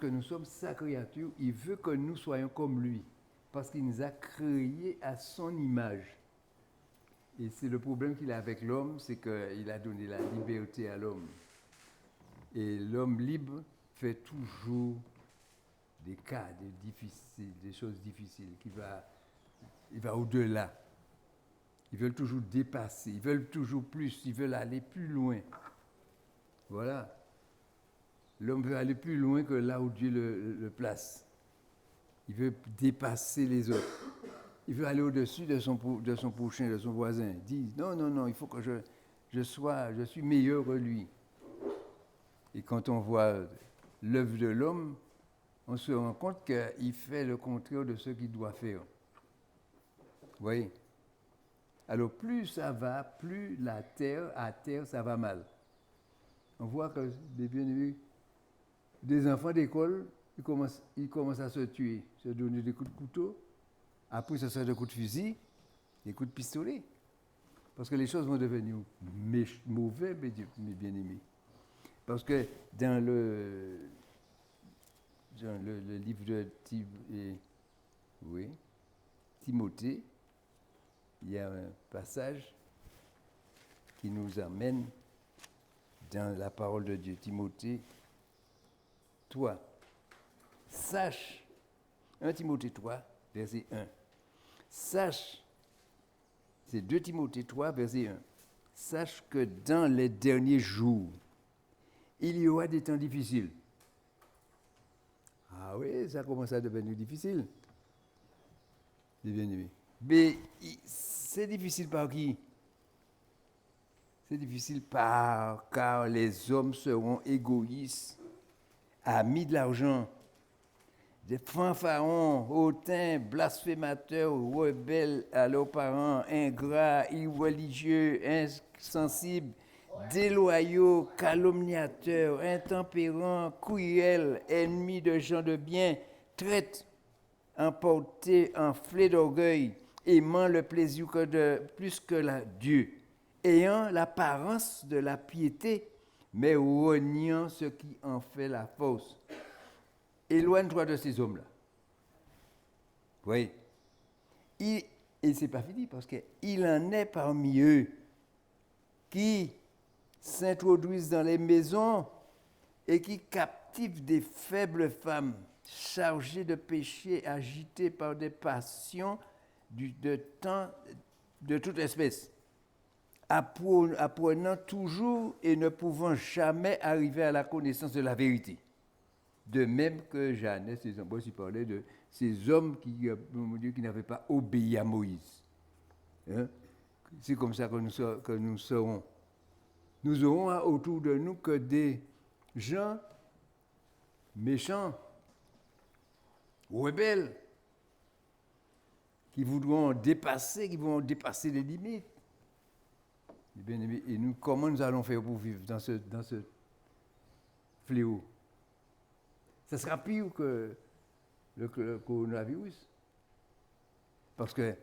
que nous sommes sa créature, il veut que nous soyons comme lui, parce qu'il nous a créés à son image. Et c'est le problème qu'il a avec l'homme, c'est qu'il a donné la liberté à l'homme. Et l'homme libre fait toujours des cas difficiles, des choses difficiles, il va au-delà. Ils veulent toujours dépasser, ils veulent toujours plus, ils veulent aller plus loin. Voilà. L'homme veut aller plus loin que là où Dieu le place. Il veut dépasser les autres. Il veut aller au-dessus de son prochain, de son voisin. Il dit, non, il faut que je suis meilleur que lui. Et quand on voit l'œuvre de l'homme, on se rend compte qu'il fait le contraire de ce qu'il doit faire. Vous voyez? Alors plus ça va, plus à terre, ça va mal. On voit que des bien-aimés, des enfants d'école, ils commencent à se tuer, se donner des coups de couteau. Après, ce sera des coups de fusil, des coups de pistolet. Parce que les choses vont devenir mauvaises, mes bien-aimés. Parce que dans le livre de Timothée, il y a un passage qui nous amène dans la parole de Dieu. Timothée, toi, sache, 1 Timothée 3, verset 1. Sache, c'est 2 Timothée 3, verset 1. Sache que dans les derniers jours, il y aura des temps difficiles. Ah oui, ça commence à devenir difficile. Les bien-aimés. Mais c'est difficile par qui? C'est difficile car les hommes seront égoïstes, amis de l'argent, des fanfarons, hautains, blasphémateurs, rebelles à leurs parents, ingrats, irreligieux, insensibles, déloyaux, calomniateurs, intempérants, cruels, ennemis de gens de bien, traîtres, emportés, enflés d'orgueil, aimant le plaisir plus que Dieu, ayant l'apparence de la piété, mais reniant ce qui en fait la force. Éloigne-toi de ces hommes-là. Oui. Et ce n'est pas fini, parce qu'il en est parmi eux qui s'introduisent dans les maisons et qui captivent des faibles femmes chargées de péchés, agitées par des passions de toute espèce, apprenant toujours et ne pouvant jamais arriver à la connaissance de la vérité. De même que Jeannès, ses embauches, il parlait de ces hommes qui n'avaient pas obéi à Moïse. Hein? C'est comme ça que nous serons. Nous aurons autour de nous que des gens méchants, rebelles, qui vont dépasser les limites. Et nous, comment nous allons faire pour vivre dans ce fléau? Ça sera pire que le coronavirus. Parce que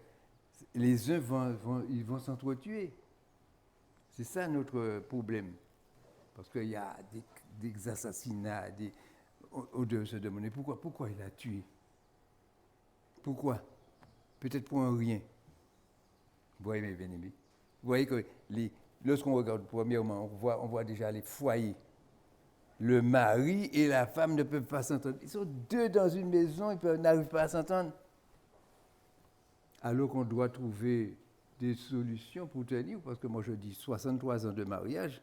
les uns vont s'entretuer. C'est ça notre problème. Parce qu'il y a des assassinats, on doit se demander pourquoi il a tué. Pourquoi? Peut-être pour un rien. Vous voyez, mes bien-aimés. Vous voyez que lorsqu'on regarde premièrement, on voit déjà les foyers. Le mari et la femme ne peuvent pas s'entendre. Ils sont deux dans une maison, ils n'arrivent pas à s'entendre. Alors qu'on doit trouver des solutions pour tenir, parce que moi je dis 63 ans de mariage,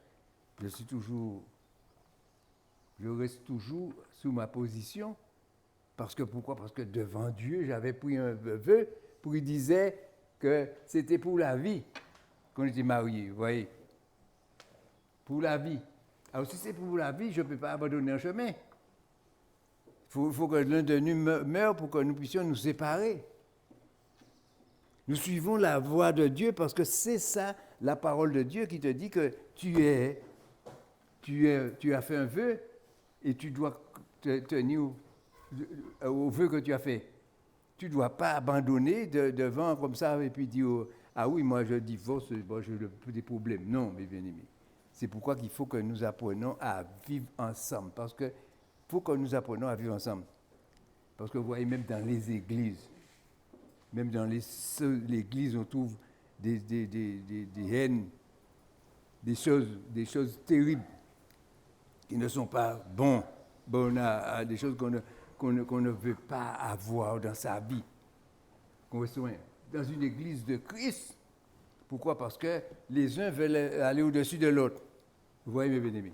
je reste toujours sous ma position. Parce que pourquoi? Parce que devant Dieu, j'avais pris un vœu pour il disait que c'était pour la vie qu'on était mariés, vous voyez. Pour la vie. Alors si c'est pour la vie, je ne peux pas abandonner un chemin. Il faut que l'un de nous meure pour que nous puissions nous séparer. Nous suivons la voie de Dieu parce que c'est ça, la parole de Dieu qui te dit que tu as fait un vœu et tu dois te tenir au vœu que tu as fait. Tu ne dois pas abandonner devant comme ça et puis dire « Ah oui, moi je divorce, bon, j'ai des problèmes. » Non, mes bien-aimés. C'est pourquoi il faut que nous apprenions à vivre ensemble. Parce que faut que nous apprenions à vivre ensemble. Parce que vous voyez, même dans les églises, même dans l'église, on trouve des haines, des choses terribles qui ne sont pas bonnes à des choses qu'on ne veut pas avoir dans sa vie. Dans une église de Christ. Pourquoi? Parce que les uns veulent aller au-dessus de l'autre. Vous voyez, mes bien-aimés?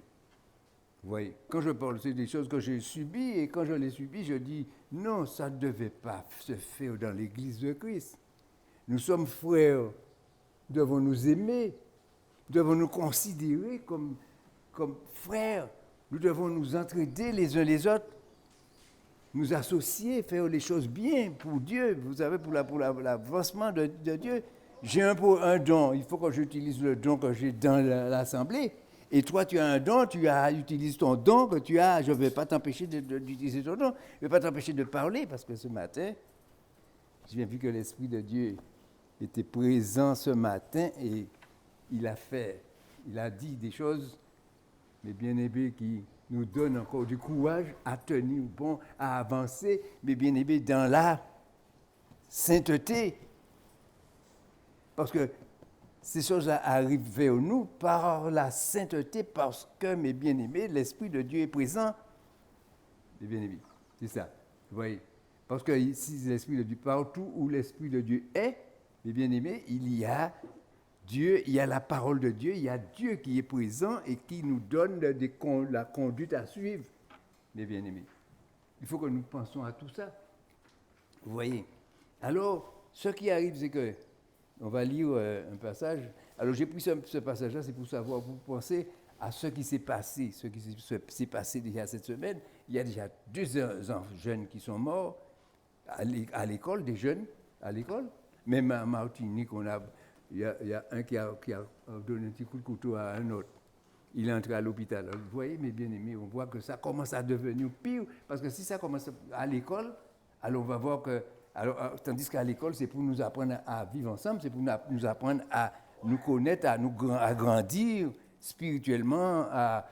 Vous voyez, quand je parle, c'est des choses que j'ai subies, et quand je les subis, je dis, non, ça ne devait pas se faire dans l'église de Christ. Nous sommes frères, nous devons nous aimer, nous devons nous considérer comme frères, nous devons nous entraider les uns les autres, nous associer, faire les choses bien pour Dieu, vous savez, pour l'avancement de Dieu. J'ai un don, il faut que j'utilise le don que j'ai dans l'assemblée. Et toi, tu as un don, utilises ton don que tu as. Je ne vais pas t'empêcher d'utiliser ton don. Je ne vais pas t'empêcher de parler parce que ce matin, j'ai bien vu que l'Esprit de Dieu était présent ce matin et il a dit des choses, mes bien-aimés, qui nous donnent encore du courage à tenir bon, à avancer, mes bien-aimés, dans la sainteté. Parce que ces choses arrivent vers nous par la sainteté, parce que, mes bien-aimés, l'Esprit de Dieu est présent. Mes bien-aimés, c'est ça. Vous voyez? Parce que ici, l'Esprit de Dieu, partout où l'Esprit de Dieu est, mes bien-aimés, il y a Dieu, il y a la parole de Dieu, il y a Dieu qui est présent et qui nous donne la conduite à suivre, mes bien-aimés. Il faut que nous pensions à tout ça. Vous voyez? Alors, ce qui arrive, c'est que on va lire un passage. Alors, j'ai pris ce passage-là, c'est pour savoir, pour penser à ce qui s'est passé, déjà cette semaine. Il y a déjà 2 jeunes qui sont morts à l'école, des jeunes à l'école. Même à Martinique, il y a un qui a donné un petit coup de couteau à un autre. Il est entré à l'hôpital. Alors, vous voyez, mes bien-aimés, on voit que ça commence à devenir pire, parce que si ça commence à l'école, alors on va voir que... tandis qu'à l'école, c'est pour nous apprendre à vivre ensemble, c'est pour nous apprendre à nous connaître, à grandir spirituellement, à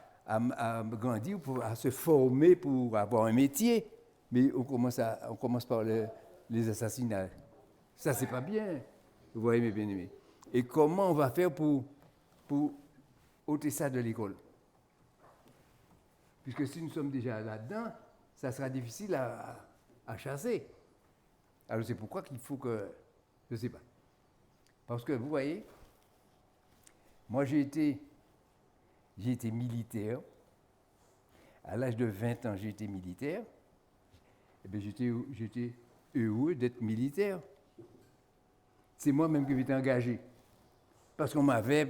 grandir, à se former pour avoir un métier. Mais on commence par les assassinats. Ça, c'est pas bien. Vous voyez, mes bien-aimés. Et comment on va faire pour ôter ça de l'école? Puisque si nous sommes déjà là-dedans, ça sera difficile à chasser. Alors c'est pourquoi qu'il faut que... Je ne sais pas. Parce que vous voyez, moi j'ai été militaire. À l'âge de 20 ans, j'ai été militaire. Et bien j'étais heureux d'être militaire. C'est moi-même qui m'étais engagé. Parce qu'on m'avait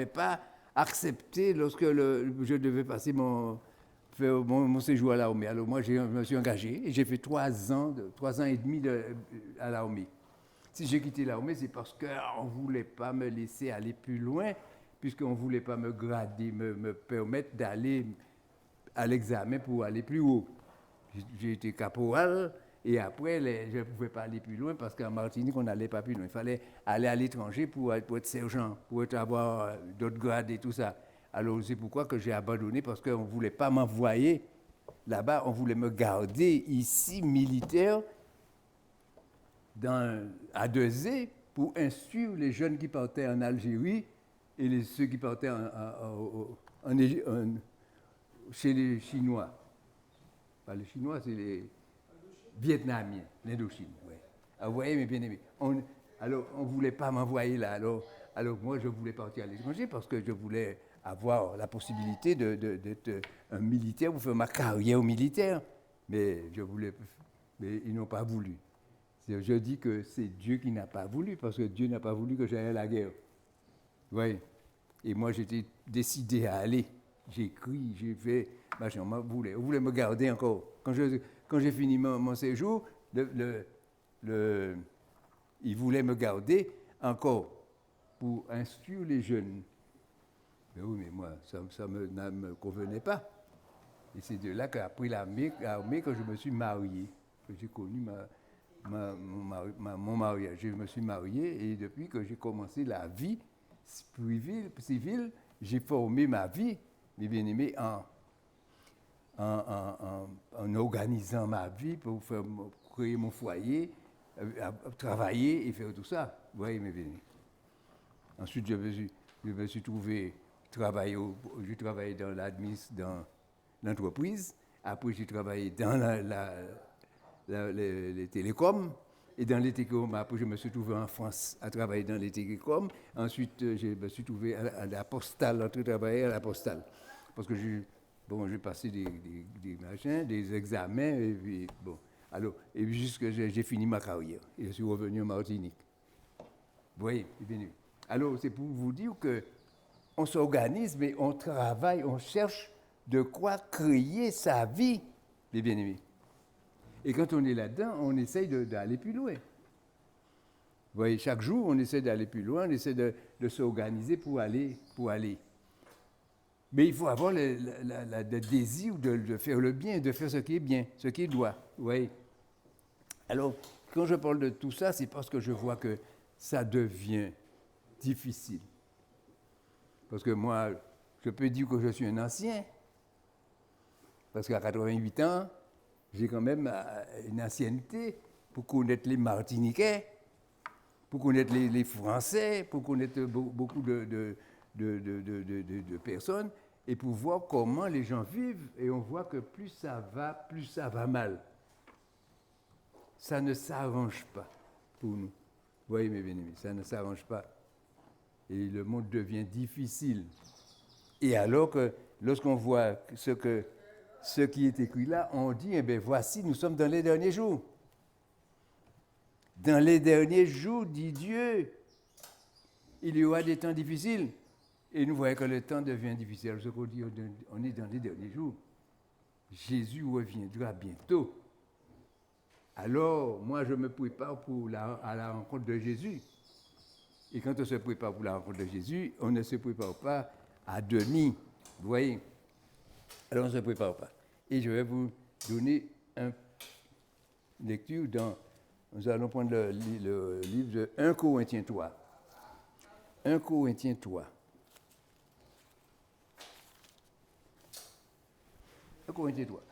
pas accepté lorsque je devais passer mon séjour à l'armée. Alors moi, je me suis engagé et j'ai fait 3 ans et demi à l'armée. Si j'ai quitté l'armée, c'est parce qu'on ne voulait pas me laisser aller plus loin, puisqu'on ne voulait pas me grader, me permettre d'aller à l'examen pour aller plus haut. J'ai été caporal et après, je ne pouvais pas aller plus loin parce qu'en Martinique, on n'allait pas plus loin. Il fallait aller à l'étranger pour être sergent, pour avoir d'autres grades et tout ça. Alors, c'est pourquoi que j'ai abandonné, parce qu'on ne voulait pas m'envoyer là-bas, on voulait me garder ici, militaire, à Dezé, pour instruire les jeunes qui partaient en Algérie et ceux qui partaient chez les Chinois. Pas les Chinois, c'est les Vietnamiens, l'Indochine. Ouais. Alors, vous voyez, mes bien-aimés, alors on ne voulait pas m'envoyer là. Alors moi, je voulais partir à l'étranger parce que je voulais avoir la possibilité d'être un militaire ou faire ma carrière militaire. Mais ils n'ont pas voulu. Je dis que c'est Dieu qui n'a pas voulu, parce que Dieu n'a pas voulu que j'aille à la guerre. Oui. Et moi, j'étais décidé à aller. J'ai écrit, j'ai fait, machin, on voulait me garder encore. Quand j'ai fini mon séjour, ils voulaient me garder encore pour instruire les jeunes. Mais oui, mais moi, ça ne me convenait pas. Et c'est de là qu'après l'armée que je me suis marié, que j'ai connu mon mariage. Je me suis marié et depuis que j'ai commencé la vie civile, j'ai formé ma vie, mes bien-aimés, en organisant ma vie pour créer mon foyer, travailler et faire tout ça. Vous voyez mes bien. Ensuite, je me suis trouvé j'ai travaillé dans l'entreprise. Après, j'ai travaillé dans les télécoms. Et dans les télécoms, après, je me suis trouvé en France à travailler dans les télécoms. Ensuite, je me suis trouvé à la postale, en train de travailler à la postale. Parce que j'ai passé des machins, des examens, et puis, bon. Alors, et puis jusque j'ai fini ma carrière. Et je suis revenu en Martinique. Vous voyez, bienvenue. Alors, c'est pour vous dire qu'on s'organise, mais on travaille, on cherche de quoi créer sa vie, les bien-aimés. Et quand on est là-dedans, on essaye d'aller plus loin. Vous voyez, chaque jour, on essaie d'aller plus loin, on essaie de s'organiser pour aller. Mais il faut avoir le désir de faire le bien, de faire ce qui est bien, ce qui doit. Vous voyez. Alors, quand je parle de tout ça, c'est parce que je vois que ça devient difficile. Parce que moi, je peux dire que je suis un ancien. Parce qu'à 88 ans, j'ai quand même une ancienneté pour connaître les Martiniquais, pour connaître les Français, pour connaître beaucoup de personnes, et pour voir comment les gens vivent. Et on voit que plus ça va mal. Ça ne s'arrange pas pour nous. Vous voyez, mes bien-aimés, ça ne s'arrange pas. Et le monde devient difficile. Et alors que lorsqu'on voit ce qui est écrit là, on dit, eh bien, voici, nous sommes dans les derniers jours. Dans les derniers jours, dit Dieu, il y aura des temps difficiles. Et nous voyons que le temps devient difficile. Ce qu'on dit, on est dans les derniers jours. Jésus reviendra bientôt. Alors, moi, je me prépare à la rencontre de Jésus. Et quand on se prépare pour la rencontre de Jésus, on ne se prépare pas à demi. Vous voyez? Alors, on ne se prépare pas. Et je vais vous donner une lecture nous allons prendre le livre de 1 Corinthiens 3. 1 Corinthiens 3. 1 Corinthiens 3.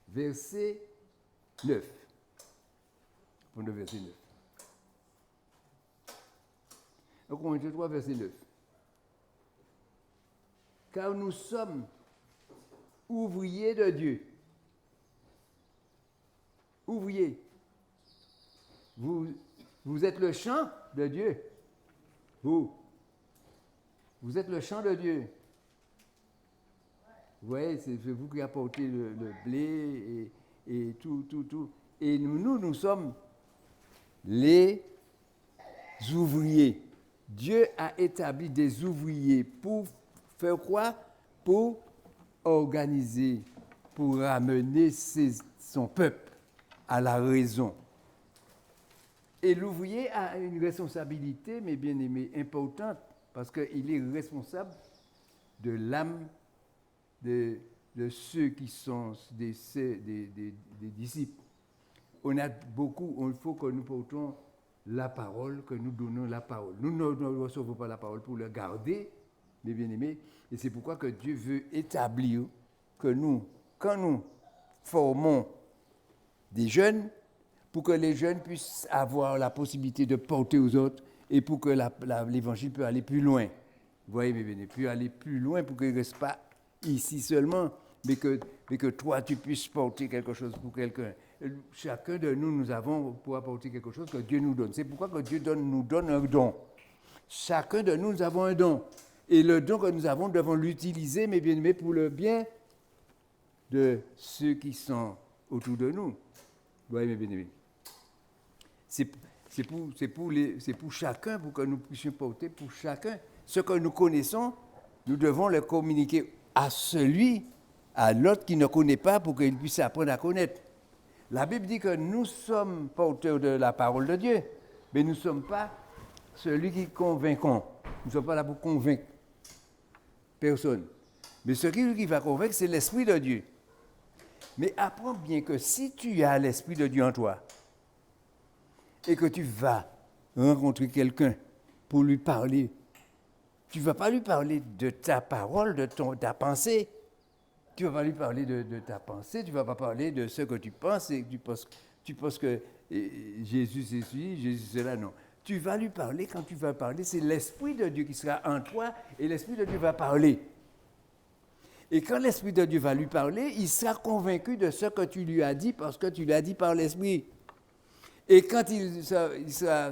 Verset 9. Pour le verset 9. 1 Corinthiens 3, verset 9. Car nous sommes ouvriers de Dieu. Ouvriers. Vous êtes le champ de Dieu. Vous êtes le champ de Dieu. Vous voyez, c'est vous qui apportez le blé et tout. Et nous sommes les ouvriers. Dieu a établi des ouvriers pour faire quoi? Pour organiser, pour ramener son peuple à la raison. Et l'ouvrier a une responsabilité, mes bien-aimés, importante, parce qu'il est responsable de l'âme de ceux qui sont des disciples. Il faut que nous portons la parole, que nous donnons la parole. Nous ne recevons pas la parole pour la garder, mes bien-aimés, et c'est pourquoi que Dieu veut établir que quand nous formons des jeunes, pour que les jeunes puissent avoir la possibilité de porter aux autres et pour que l'évangile puisse aller plus loin. Vous voyez, mes bien-aimés, puisse aller plus loin pour qu'il ne reste pas ici seulement, mais que toi, tu puisses porter quelque chose pour quelqu'un. Chacun de nous avons pour apporter quelque chose que Dieu nous donne. C'est pourquoi que Dieu nous donne un don. Chacun de nous avons un don. Et le don que nous avons, nous devons l'utiliser, mes bien-aimés, pour le bien de ceux qui sont autour de nous. Vous voyez, mes bien-aimés. C'est pour chacun, pour que nous puissions porter pour chacun. Ce que nous connaissons, nous devons le communiquer à l'autre qui ne connaît pas, pour qu'il puisse apprendre à connaître. La Bible dit que nous sommes porteurs de la parole de Dieu, mais nous ne sommes pas celui qui convainquons. Nous ne sommes pas là pour convaincre personne. Mais ce qui va convaincre, c'est l'Esprit de Dieu. Mais apprends bien que si tu as l'Esprit de Dieu en toi, et que tu vas rencontrer quelqu'un pour lui parler, tu ne vas pas lui parler de ta parole, de ta pensée. Tu ne vas pas lui parler de ta pensée, tu ne vas pas parler de ce que tu penses, et tu penses que Jésus c'est celui, Jésus c'est là, non. Tu vas lui parler, quand tu vas parler, c'est l'Esprit de Dieu qui sera en toi, et l'Esprit de Dieu va parler. Et quand l'Esprit de Dieu va lui parler, il sera convaincu de ce que tu lui as dit, parce que tu l'as dit par l'Esprit. Et quand il sera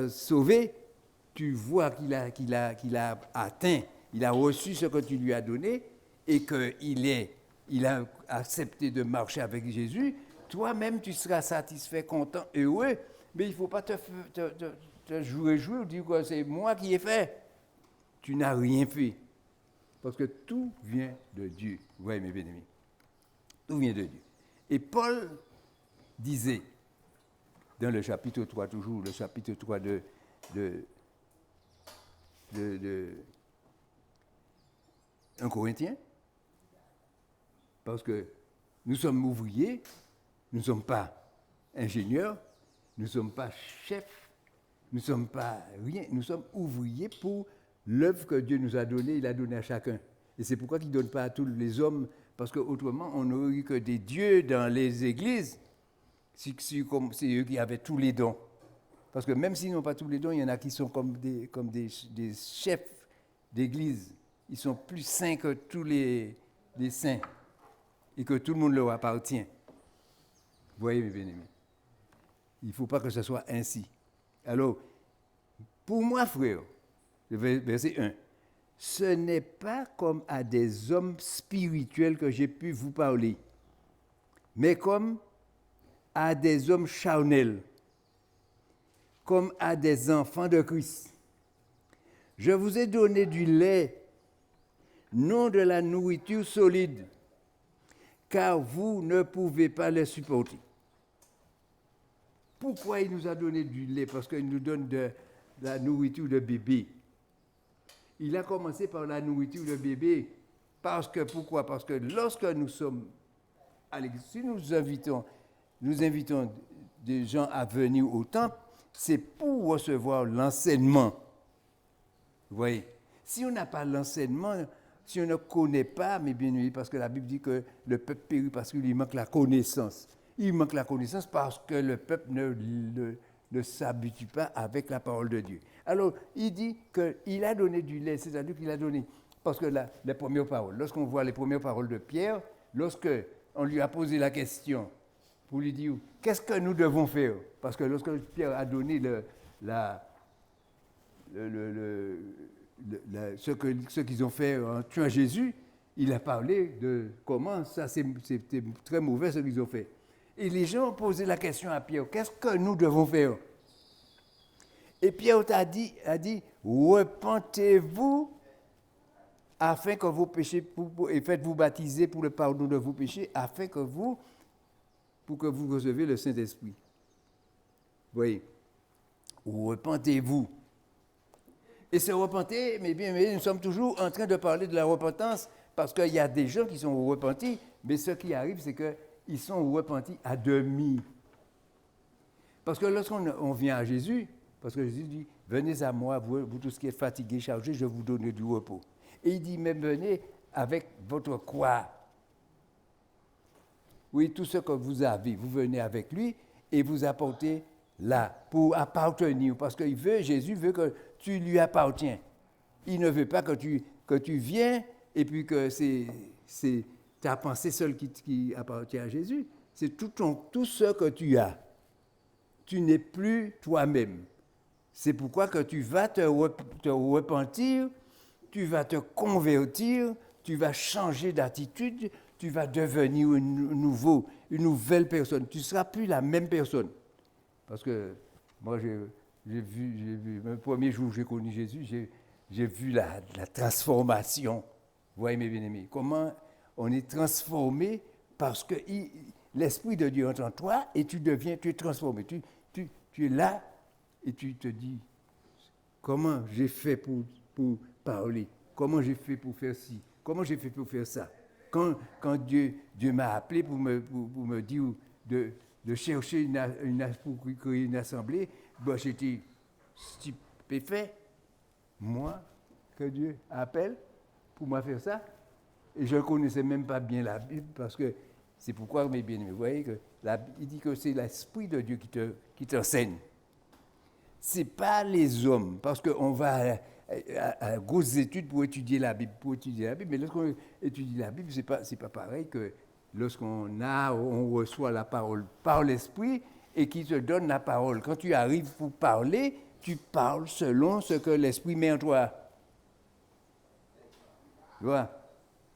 sauvé, tu vois qu'il a atteint, il a reçu ce que tu lui as donné et qu'il a accepté de marcher avec Jésus. Toi-même, tu seras satisfait, content, heureux, mais il ne faut pas te jouer ou dire que c'est moi qui ai fait. Tu n'as rien fait. Parce que tout vient de Dieu. Oui, mes bien-aimés. Tout vient de Dieu. Et Paul disait, dans le chapitre 3, toujours, le chapitre 3 de 1 Corinthiens, parce que nous sommes ouvriers, nous ne sommes pas ingénieurs, nous ne sommes pas chefs, nous ne sommes pas rien, nous sommes ouvriers pour l'œuvre que Dieu nous a donnée, il a donné à chacun. Et c'est pourquoi il ne donne pas à tous les hommes, parce qu'autrement, on n'aurait eu que des dieux dans les églises, c'est eux qui avaient tous les dons. Parce que même s'ils n'ont pas tous les dons, il y en a qui sont comme des chefs d'église. Ils sont plus saints que tous les saints et que tout le monde leur appartient. Vous voyez, mes bien-aimés, il ne faut pas que ce soit ainsi. Alors, pour moi, frère, verset 1, ce n'est pas comme à des hommes spirituels que j'ai pu vous parler, mais comme à des hommes charnels, comme à des enfants de Christ. Je vous ai donné du lait, non de la nourriture solide, car vous ne pouvez pas les supporter. Pourquoi il nous a donné du lait? Parce qu'il nous donne de la nourriture de bébé. Il a commencé par la nourriture de bébé. Pourquoi? Parce que lorsque nous sommes à l'église, si nous invitons des gens à venir au temple, c'est pour recevoir l'enseignement. Vous voyez? Si on n'a pas l'enseignement, si on ne connaît pas, mais bien oui, parce que la Bible dit que le peuple périt parce qu'il lui manque la connaissance. Il manque la connaissance parce que le peuple ne s'habitue pas avec la parole de Dieu. Alors, il dit qu'il a donné du lait, c'est-à-dire qu'il a donné, parce que les premières paroles, lorsqu'on voit les premières paroles de Pierre, lorsqu'on lui a posé la question pour lui dire, qu'est-ce que nous devons faire? Parce que lorsque Pierre a donné ce qu'ils ont fait en tuant Jésus, il a parlé de comment ça c'était très mauvais ce qu'ils ont fait. Et les gens ont posé la question à Pierre, qu'est-ce que nous devons faire? Et Pierre a dit, repentez-vous afin que vos péchés, et faites-vous baptiser pour le pardon de vos péchés, afin que vous recevez le Saint-Esprit. Vous voyez, repentez-vous. Et se repenter, mais nous sommes toujours en train de parler de la repentance, parce qu'il y a des gens qui sont repentis, mais ce qui arrive, c'est qu'ils sont repentis à demi. Parce que lorsqu'on vient à Jésus, parce que Jésus dit, venez à moi, vous tous qui êtes fatigués, chargés, je vous donne du repos. Et il dit, même venez avec votre croix. Oui, tout ce que vous avez, vous venez avec lui et vous apportez là pour appartenir. Parce que Jésus veut que tu lui appartiens. Il ne veut pas que tu viennes et puis que c'est ta pensée seule qui appartient à Jésus. C'est tout ce que tu as. Tu n'es plus toi-même. C'est pourquoi que tu vas te repentir, tu vas te convertir, tu vas changer d'attitude, tu vas devenir une nouvelle personne. Tu ne seras plus la même personne. Parce que moi, j'ai vu, le premier jour où j'ai connu Jésus, j'ai vu la transformation. Vous voyez, mes bien-aimés, comment on est transformé parce que l'Esprit de Dieu entre en toi et tu es transformé. Tu es là et tu te dis, comment j'ai fait pour parler? Comment j'ai fait pour faire ci? Comment j'ai fait pour faire ça? Quand Dieu m'a appelé pour me dire de chercher pour créer une assemblée, ben j'étais stupéfait. Moi, que Dieu appelle pour me faire ça, et je ne connaissais même pas bien la Bible, parce que c'est pourquoi, mes bien-aimés, vous voyez, il dit que c'est l'Esprit de Dieu qui t'enseigne. Ce n'est pas les hommes, parce qu'on va à grosses études pour étudier la Bible, mais lorsqu'on étudie la Bible, ce n'est pas pareil que on reçoit la parole par l'Esprit et qui te donne la parole. Quand tu arrives pour parler, tu parles selon ce que l'Esprit met en toi. Tu vois?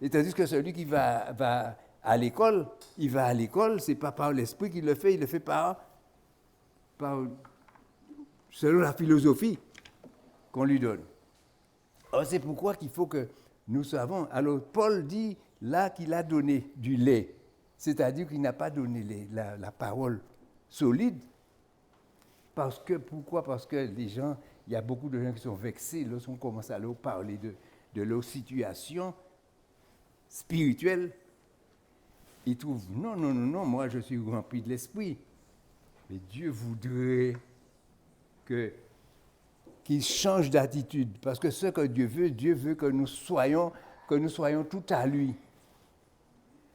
Et tandis que celui qui va à l'école, ce n'est pas par l'Esprit qu'il le fait, il le fait selon la philosophie qu'on lui donne. Alors c'est pourquoi qu'il faut que nous savons. Alors Paul dit là qu'il a donné du lait, c'est-à-dire qu'il n'a pas donné la parole solide. Pourquoi? Parce que les gens, il y a beaucoup de gens qui sont vexés lorsqu'on commence à leur parler de leur situation spirituelle. Ils trouvent, non, moi je suis rempli de l'esprit. Mais Dieu voudrait qu'il change d'attitude. Parce que ce que Dieu veut que nous soyons tout à lui.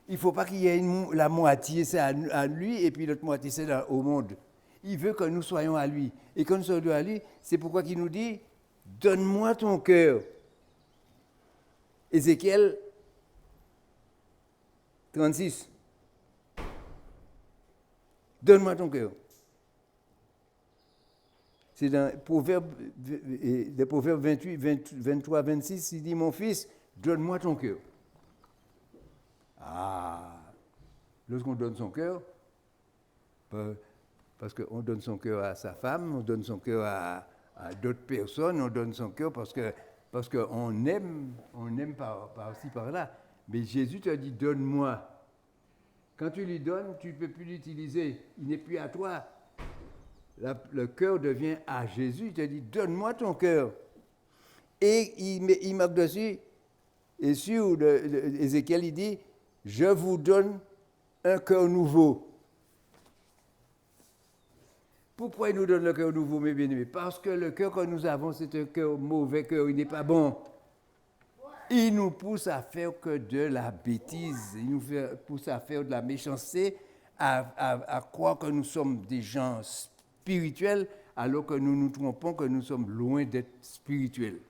Il ne faut pas qu'il y ait la moitié, c'est à lui, et puis l'autre moitié, c'est au monde. Il veut que nous soyons à lui. Et quand nous sommes à lui, c'est pourquoi il nous dit, donne-moi ton cœur. Ézéchiel 36. Donne-moi ton cœur. C'est dans le Proverbe 28, 23, 26, il dit, mon fils, donne-moi ton cœur. Ah, lorsqu'on donne son cœur, parce qu'on donne son cœur à sa femme, on donne son cœur à d'autres personnes, on donne son cœur parce qu'on aime par-ci, par-là. Mais Jésus te dit, donne-moi. Quand tu lui donnes, tu ne peux plus l'utiliser. Il n'est plus à toi. Le cœur devient à Jésus. Il te dit, donne-moi ton cœur. Et il marque dessus, et sur Ézéchiel, il dit, je vous donne un cœur nouveau. Pourquoi il nous donne le cœur nouveau, mes bien-aimés? Parce que le cœur que nous avons, c'est un cœur mauvais cœur, il n'est pas bon. Il nous pousse à faire que de la bêtise, il nous pousse à faire de la méchanceté, à croire que nous sommes des gens spirituels, alors que nous nous trompons, que nous sommes loin d'être spirituels.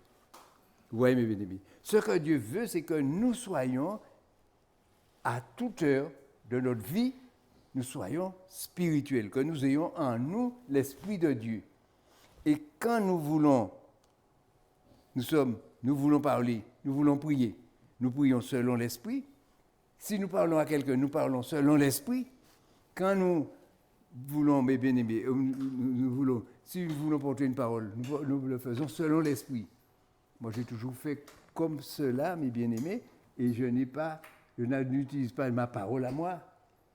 Vous voyez, mes bien-aimés? Ce que Dieu veut, c'est que nous soyons, à toute heure de notre vie, nous soyons spirituels, que nous ayons en nous l'Esprit de Dieu. Et quand nous voulons parler, nous voulons prier, nous prions selon l'Esprit. Si nous parlons à quelqu'un, nous parlons selon l'Esprit. Quand nous voulons, mes bien-aimés, si nous voulons porter une parole, nous le faisons selon l'Esprit. Moi, j'ai toujours fait comme cela, mes bien-aimés, et je n'utilise pas ma parole à moi.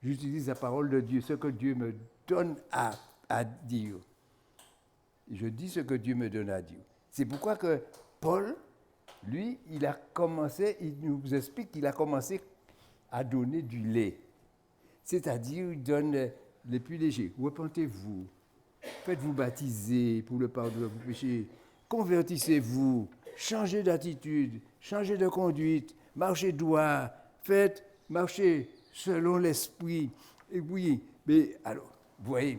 J'utilise la parole de Dieu, ce que Dieu me donne à dire. Je dis ce que Dieu me donne à dire. C'est pourquoi que Paul, lui, il nous explique qu'il a commencé à donner du lait. C'est-à-dire, il donne les plus légers. Repentez-vous, faites-vous baptiser pour le pardon de vos péchés, convertissez-vous, changez d'attitude, changez de conduite, marchez droit, marchez selon l'Esprit. Et oui, mais alors, vous voyez,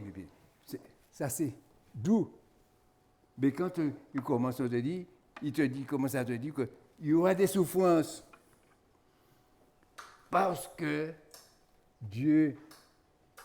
ça c'est doux. Mais quand il commence à te dire, commence à te dire qu'il y aura des souffrances. Parce que Dieu,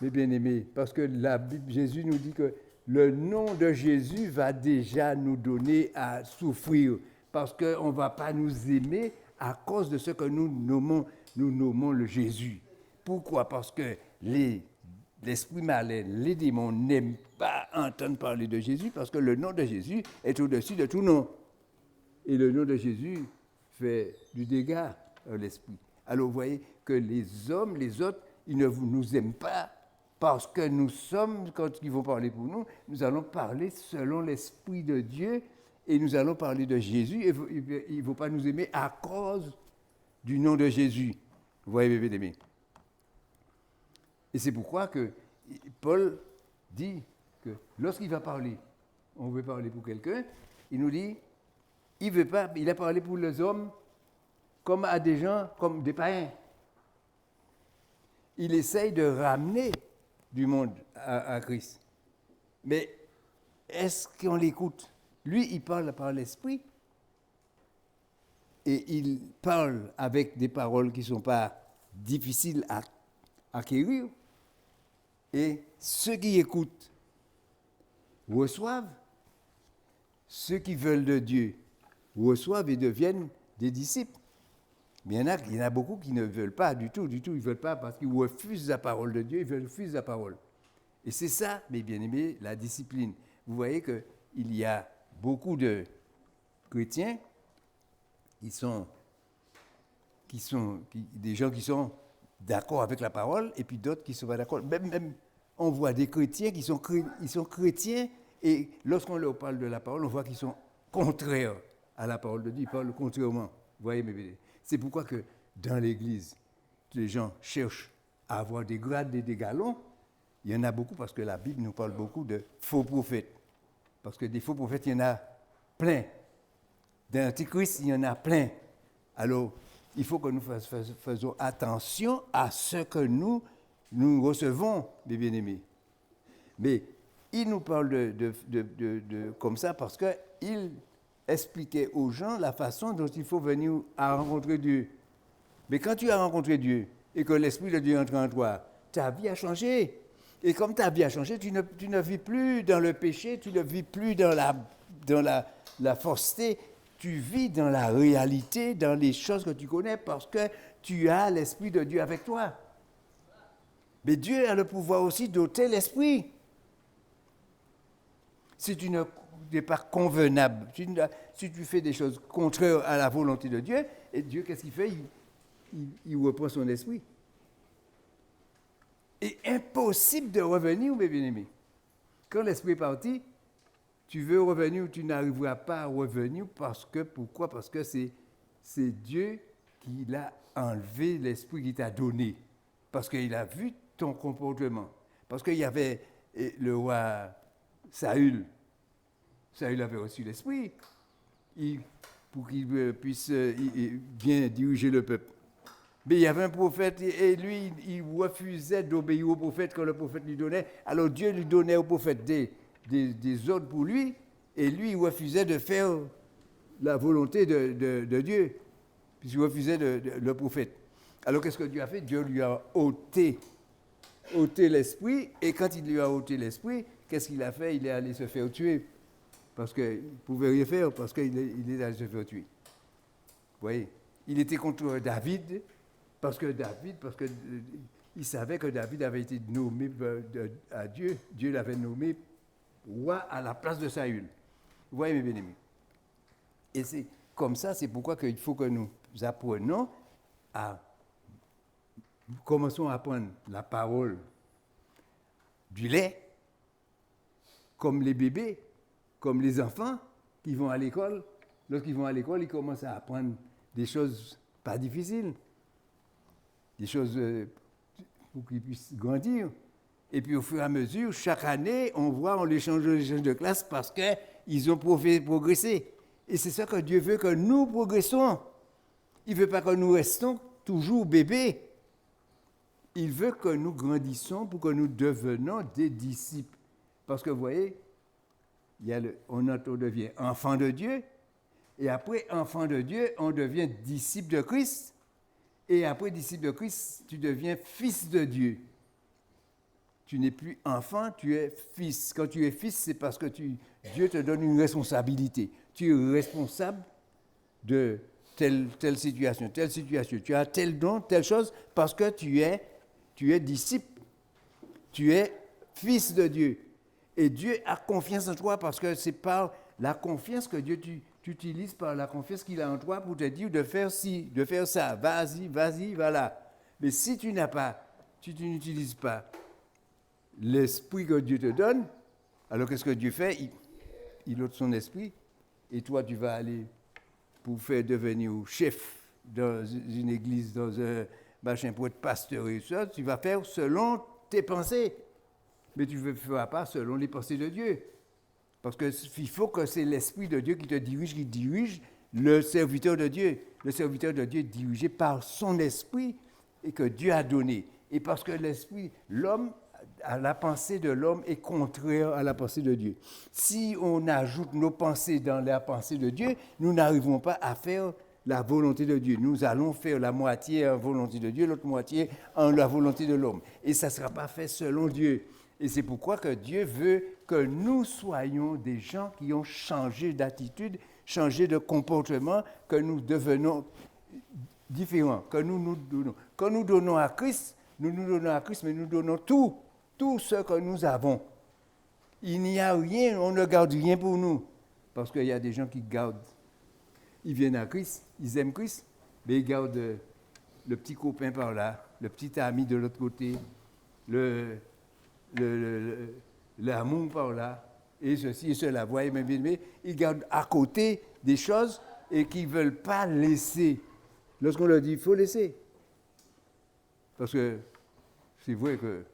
mes bien-aimés, parce que la Bible, Jésus nous dit que le nom de Jésus va déjà nous donner à souffrir. Parce qu'on ne va pas nous aimer à cause de ce que nous nommons le Jésus. Pourquoi? Parce que l'esprit malin, les démons n'aiment pas entendre parler de Jésus parce que le nom de Jésus est au-dessus de tout nom. Et le nom de Jésus fait du dégât à l'esprit. Alors vous voyez que les hommes, les autres, ils ne nous aiment pas parce que nous sommes, quand ils vont parler pour nous, nous allons parler selon l'Esprit de Dieu et nous allons parler de Jésus et ils ne vont pas nous aimer à cause du nom de Jésus. Vous voyez, bébé aimé. Et c'est pourquoi que Paul dit que lorsqu'il va parler, on veut parler pour quelqu'un, il nous dit, il a parlé pour les hommes comme à des gens, comme des païens. Il essaye de ramener du monde à Christ. Mais est-ce qu'on l'écoute? Lui, il parle par l'esprit et il parle avec des paroles qui ne sont pas difficiles à acquérir. Et ceux qui écoutent reçoivent, ceux qui veulent de Dieu reçoivent et deviennent des disciples. Mais il y en a beaucoup qui ne veulent pas du tout, ils ne veulent pas parce qu'ils refusent la parole de Dieu, ils refusent la parole. Et c'est ça, mes bien-aimés, la discipline. Vous voyez qu'il y a beaucoup de chrétiens des gens qui sont d'accord avec la parole et puis d'autres qui ne sont pas d'accord. Même on voit des chrétiens ils sont chrétiens et lorsqu'on leur parle de la parole, on voit qu'ils sont contraires à la parole de Dieu, ils parlent contrairement. Vous voyez, mes bien-aimés. C'est pourquoi que dans l'Église, les gens cherchent à avoir des grades et des galons. Il y en a beaucoup parce que la Bible nous parle beaucoup de faux prophètes. Parce que des faux prophètes, il y en a plein. D'antichrist, il y en a plein. Alors, il faut que nous fassions attention à ce que nous recevons, mes bien-aimés. Mais il nous parle de comme ça parce qu'il expliquait aux gens la façon dont il faut venir à rencontrer Dieu. Mais quand tu as rencontré Dieu et que l'Esprit de Dieu entre en toi, ta vie a changé. Et comme ta vie a changé, tu ne vis plus dans le péché, tu ne vis plus dans la fausseté, tu vis dans la réalité, dans les choses que tu connais parce que tu as l'Esprit de Dieu avec toi. Mais Dieu a le pouvoir aussi d'ôter l'Esprit. Si tu n'es pas convenable, si tu fais des choses contraires à la volonté de Dieu, et Dieu, qu'est-ce qu'il fait? Il reprend son esprit. Et impossible de revenir, mes bien-aimés. Quand l'esprit est parti, tu veux revenir, tu n'arriveras pas à revenir pourquoi? Parce que c'est Dieu qui l'a enlevé, l'esprit qu'il t'a donné. Parce qu'il a vu ton comportement. Parce qu'il y avait le roi Saül. Saül avait reçu l'esprit pour qu'il puisse bien diriger le peuple. Mais il y avait un prophète et lui, il refusait d'obéir au prophète quand le prophète lui donnait. Alors Dieu lui donnait au prophète des ordres pour lui et lui, il refusait de faire la volonté de Dieu, puisqu'il refusait le prophète. Alors qu'est-ce que Dieu a fait? Dieu lui a ôté l'esprit et quand il lui a ôté l'esprit, qu'est-ce qu'il a fait? Il est allé se faire tuer parce qu'il ne pouvait rien faire parce qu'il est allé se faire tuer. Vous voyez? Il était contre David. Parce qu'il savait que David avait été nommé à Dieu. Dieu l'avait nommé roi à la place de Saül. Vous voyez, mes bien-aimés. Et c'est comme ça, c'est pourquoi il faut que nous apprenions commençons à apprendre la parole du lait, comme les bébés, comme les enfants qui vont à l'école. Lorsqu'ils vont à l'école, ils commencent à apprendre des choses pas difficiles. Des choses pour qu'ils puissent grandir. Et puis au fur et à mesure, chaque année, on les change de classe parce qu'ils ont progressé. Et c'est ça que Dieu veut, que nous progressons. Il ne veut pas que nous restons toujours bébés. Il veut que nous grandissons pour que nous devenions des disciples. Parce que vous voyez, on devient enfant de Dieu, et après enfant de Dieu, on devient disciple de Christ. Et après, disciple de Christ, tu deviens fils de Dieu. Tu n'es plus enfant, tu es fils. Quand tu es fils, c'est parce que Dieu te donne une responsabilité. Tu es responsable de telle situation. Tu as tel don, telle chose, parce que tu es disciple. Tu es fils de Dieu. Et Dieu a confiance en toi parce que c'est par la confiance que Dieu tu utilises par la confiance qu'il a en toi pour te dire de faire ci, de faire ça. Vas-y, voilà. Mais si tu n'utilises pas l'esprit que Dieu te donne, alors qu'est-ce que Dieu fait? Il ôte son esprit et toi, tu vas aller pour faire devenir chef dans une église, dans un machin, pour être pasteur et ça, tu vas faire selon tes pensées. Mais tu ne feras pas selon les pensées de Dieu. Parce qu'il faut que c'est l'Esprit de Dieu qui te dirige, le serviteur de Dieu est dirigé par son esprit et que Dieu a donné. Et parce que l'esprit, l'homme, à la pensée de l'homme est contraire à la pensée de Dieu. Si on ajoute nos pensées dans la pensée de Dieu, nous n'arrivons pas à faire la volonté de Dieu. Nous allons faire la moitié en volonté de Dieu, l'autre moitié en la volonté de l'homme. Et ça ne sera pas fait selon Dieu. Et c'est pourquoi que Dieu veut que nous soyons des gens qui ont changé d'attitude, changé de comportement, que nous devenons différents, que nous nous donnons. Quand nous donnons à Christ, nous nous donnons à Christ, mais nous donnons tout ce que nous avons. Il n'y a rien, on ne garde rien pour nous. Parce qu'il y a des gens qui gardent. Ils viennent à Christ, ils aiment Christ, mais ils gardent le petit copain par là, le petit ami de l'autre côté, l'amour par là, et ceci et cela. Vous voyez, mais ils gardent à côté des choses et qu'ils ne veulent pas laisser. Lorsqu'on leur dit, il faut laisser. Parce que c'est vrai que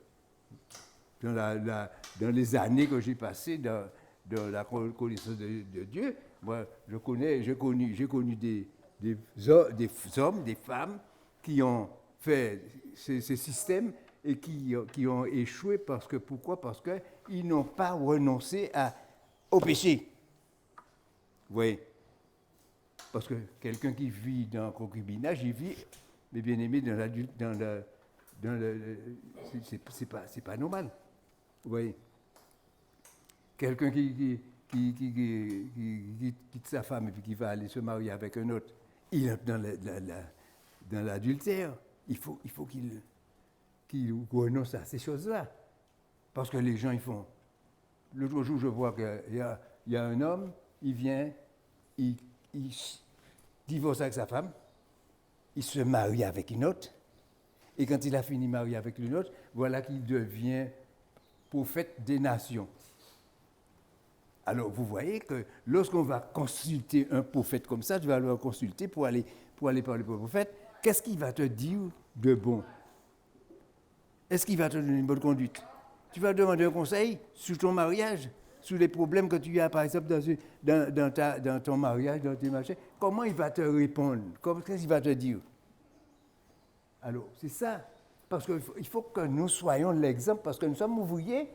dans les années que j'ai passées dans la connaissance de Dieu, moi, j'ai connu des hommes, des femmes qui ont fait ces systèmes et qui ont échoué pourquoi? Parce qu'ils n'ont pas renoncé au péché. Vous voyez? Parce que quelqu'un qui vit dans le concubinage, il vit, mais bien aimé, c'est pas normal. Vous voyez? Quelqu'un qui quitte sa femme et puis qui va aller se marier avec un autre, il est dans l'adultère. Il faut qu'il renonce à ces choses-là. Parce que les gens, ils font. L'autre jour, je vois qu'il y a un homme, il vient, il divorce avec sa femme, il se marie avec une autre, et quand il a fini de marier avec une autre, voilà qu'il devient prophète des nations. Alors, vous voyez que lorsqu'on va consulter un prophète comme ça, tu vas le consulter pour aller parler pour le prophète, qu'est-ce qu'il va te dire de bon? Est-ce qu'il va te donner une bonne conduite? Tu vas demander un conseil sur ton mariage, sur les problèmes que tu as, par exemple, dans ton mariage, dans tes machins. Comment il va te répondre? Qu'est-ce qu'il va te dire? Alors, c'est ça. Parce qu'il faut que nous soyons l'exemple, parce que nous sommes ouvriers,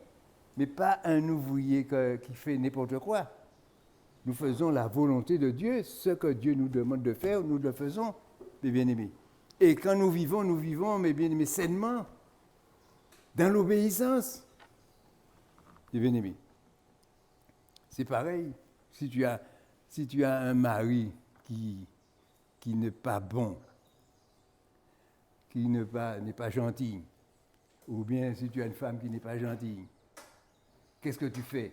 mais pas un ouvrier qui fait n'importe quoi. Nous faisons la volonté de Dieu. Ce que Dieu nous demande de faire, nous le faisons, mes bien-aimés. Et quand nous vivons, mes bien-aimés, sainement, dans l'obéissance. Mes bien-aimés. C'est pareil. Si tu as un mari qui n'est pas bon, qui n'est pas gentil, ou bien si tu as une femme qui n'est pas gentille, qu'est-ce que tu fais?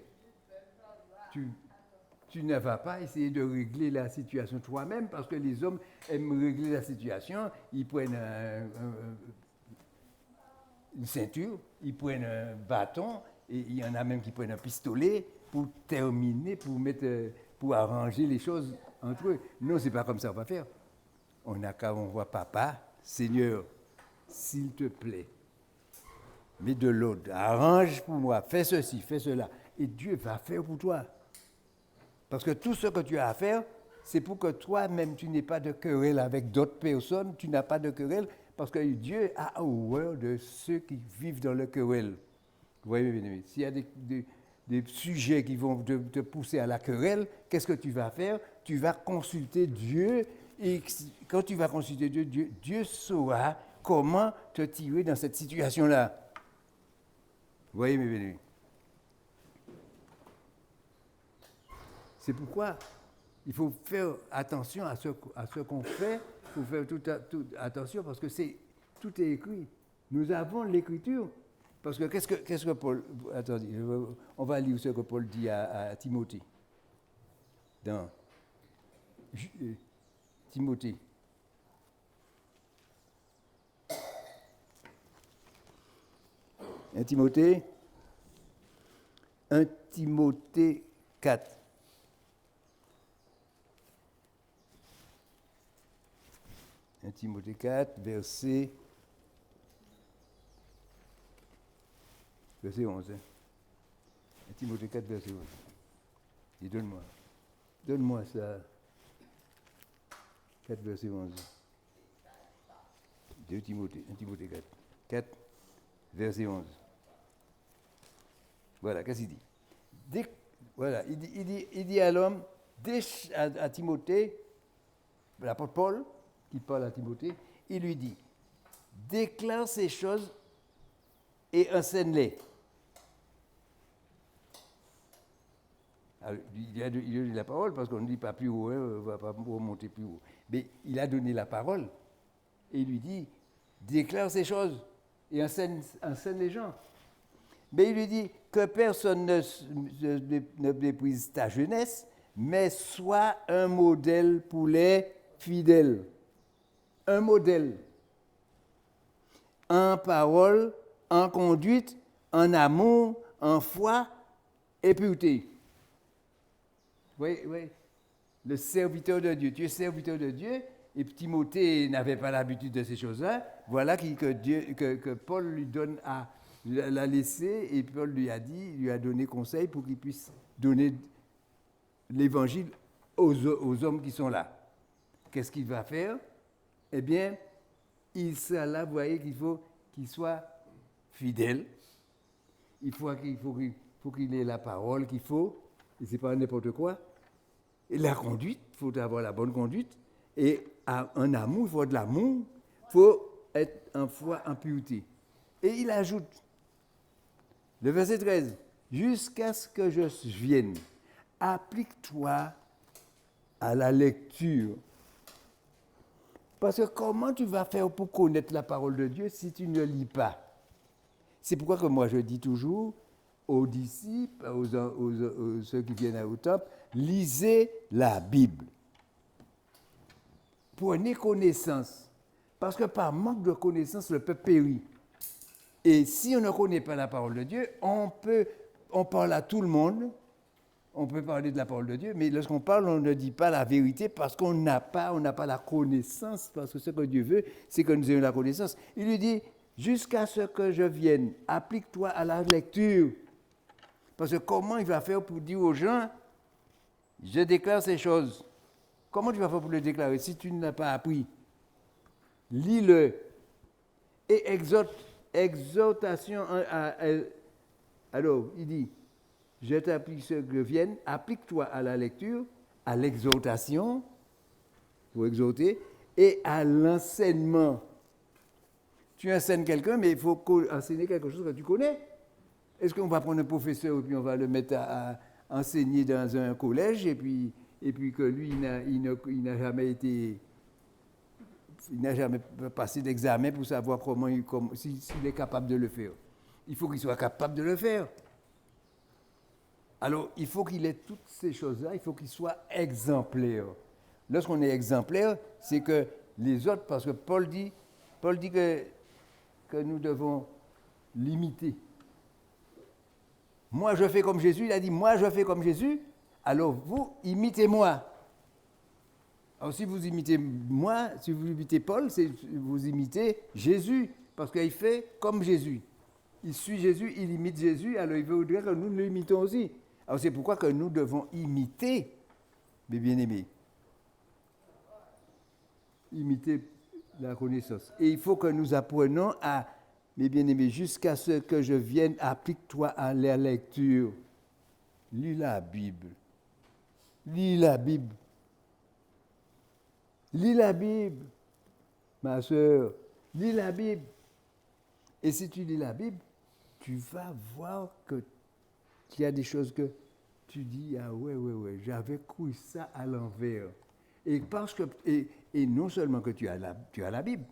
Tu ne vas pas essayer de régler la situation toi-même, parce que les hommes aiment régler la situation. Ils prennent une ceinture, ils prennent un bâton, et il y en a même qui prennent un pistolet pour terminer, pour arranger les choses entre eux. Non, c'est pas comme ça qu'on va faire. On n'a qu'à voir papa, Seigneur, s'il te plaît, mets de l'ordre, arrange pour moi, fais ceci, fais cela. Et Dieu va faire pour toi. Parce que tout ce que tu as à faire, c'est pour que toi-même, tu n'aies pas de querelle avec d'autres personnes, tu n'as pas de querelle, parce que Dieu a horreur de ceux qui vivent dans le querelle. Vous voyez, bien aimé, s'il y a des sujets qui vont te pousser à la querelle, qu'est-ce que tu vas faire? Tu vas consulter Dieu, et quand tu vas consulter Dieu, Dieu saura comment te tirer dans cette situation-là. Vous voyez, mes bien-aimés? C'est pourquoi il faut faire attention à ce qu'on fait. Il faut faire tout attention parce que tout est écrit. Nous avons l'écriture. Parce que qu'est-ce que Paul... Attendez, on va lire ce que Paul dit à Timothée. Dans Timothée. 1 Timothée 4. 1 Timothée 4, verset 11. 1 Timothée 4, verset 11. Et donne-moi ça. 4, verset 11. 2 Timothée, 1 Timothée 4. 4, verset 11. Voilà, qu'est-ce qu'il dit? Voilà, il dit à l'homme, à Timothée, l'apôtre Paul, qui parle à Timothée, il lui dit, déclare ces choses et enseigne-les. Alors, il a donné la parole parce qu'on ne dit pas plus haut, on ne va pas monter plus haut. Mais il a donné la parole et il lui dit, déclare ces choses et enseigne les gens. Mais il lui dit que personne ne méprise ta jeunesse, mais sois un modèle pour les fidèles. Un modèle. En parole, en conduite, en amour, en foi et pureté. Oui. Le serviteur de Dieu. Tu es serviteur de Dieu, et Timothée n'avait pas l'habitude de ces choses-là. Voilà que Paul lui donne l'a laissé, et Paul lui a donné conseil pour qu'il puisse donner l'évangile aux hommes qui sont là. Qu'est-ce qu'il va faire? Eh bien, il sera là, vous voyez qu'il faut qu'il soit fidèle. Il faut qu'il ait la parole qu'il faut, et ce n'est pas n'importe quoi. Et la conduite, il faut avoir la bonne conduite. Et un amour, il faut de l'amour, il faut être en foi, en pureté. Et il ajoute, le verset 13, jusqu'à ce que je vienne, applique-toi à la lecture. Parce que comment tu vas faire pour connaître la parole de Dieu si tu ne lis pas? C'est pourquoi que moi je dis toujours aux disciples, aux ceux qui viennent au temple, lisez la Bible. Prenez connaissance. Parce que par manque de connaissance, le peuple périt. Et si on ne connaît pas la parole de Dieu, on parle à tout le monde, on peut parler de la parole de Dieu, mais lorsqu'on parle, on ne dit pas la vérité parce qu'on n'a pas la connaissance, parce que ce que Dieu veut, c'est que nous ayons la connaissance. Il lui dit, jusqu'à ce que je vienne, applique-toi à la lecture. Parce que comment il va faire pour dire aux gens, je déclare ces choses? Comment tu vas faire pour le déclarer si tu ne l'as pas appris? Lis-le et exhortation. Alors, il dit, je t'applique ce que vienne, applique-toi à la lecture, à l'exhortation, pour exhorter, et à l'enseignement. Tu enseignes quelqu'un, mais il faut enseigner quelque chose que tu connais. Est-ce qu'on va prendre un professeur et puis on va le mettre à enseigner dans un collège et puis que lui, il n'a jamais passé d'examen pour savoir s'il est capable de le faire. Il faut qu'il soit capable de le faire. Alors, il faut qu'il ait toutes ces choses-là, il faut qu'il soit exemplaire. Lorsqu'on est exemplaire, c'est que les autres, parce que Paul dit que nous devons l'imiter. Moi, je fais comme Jésus, il a dit, moi, je fais comme Jésus, alors vous, imitez-moi. Alors, si vous imitez moi, si vous imitez Paul, vous imitez Jésus, parce qu'il fait comme Jésus. Il suit Jésus, il imite Jésus, alors il veut dire que nous l'imitons aussi. Alors, c'est pourquoi que nous devons imiter, mes bien-aimés. Imiter la connaissance. Et il faut que nous apprenions à, mes bien-aimés, jusqu'à ce que je vienne, applique-toi à la lecture. Lis la Bible. Lis la Bible. Lis la Bible, ma soeur. Lis la Bible. Et si tu lis la Bible, tu vas voir qu'il y a des choses que tu dis, ah ouais, j'avais cru ça à l'envers. Et non seulement que tu as la Bible,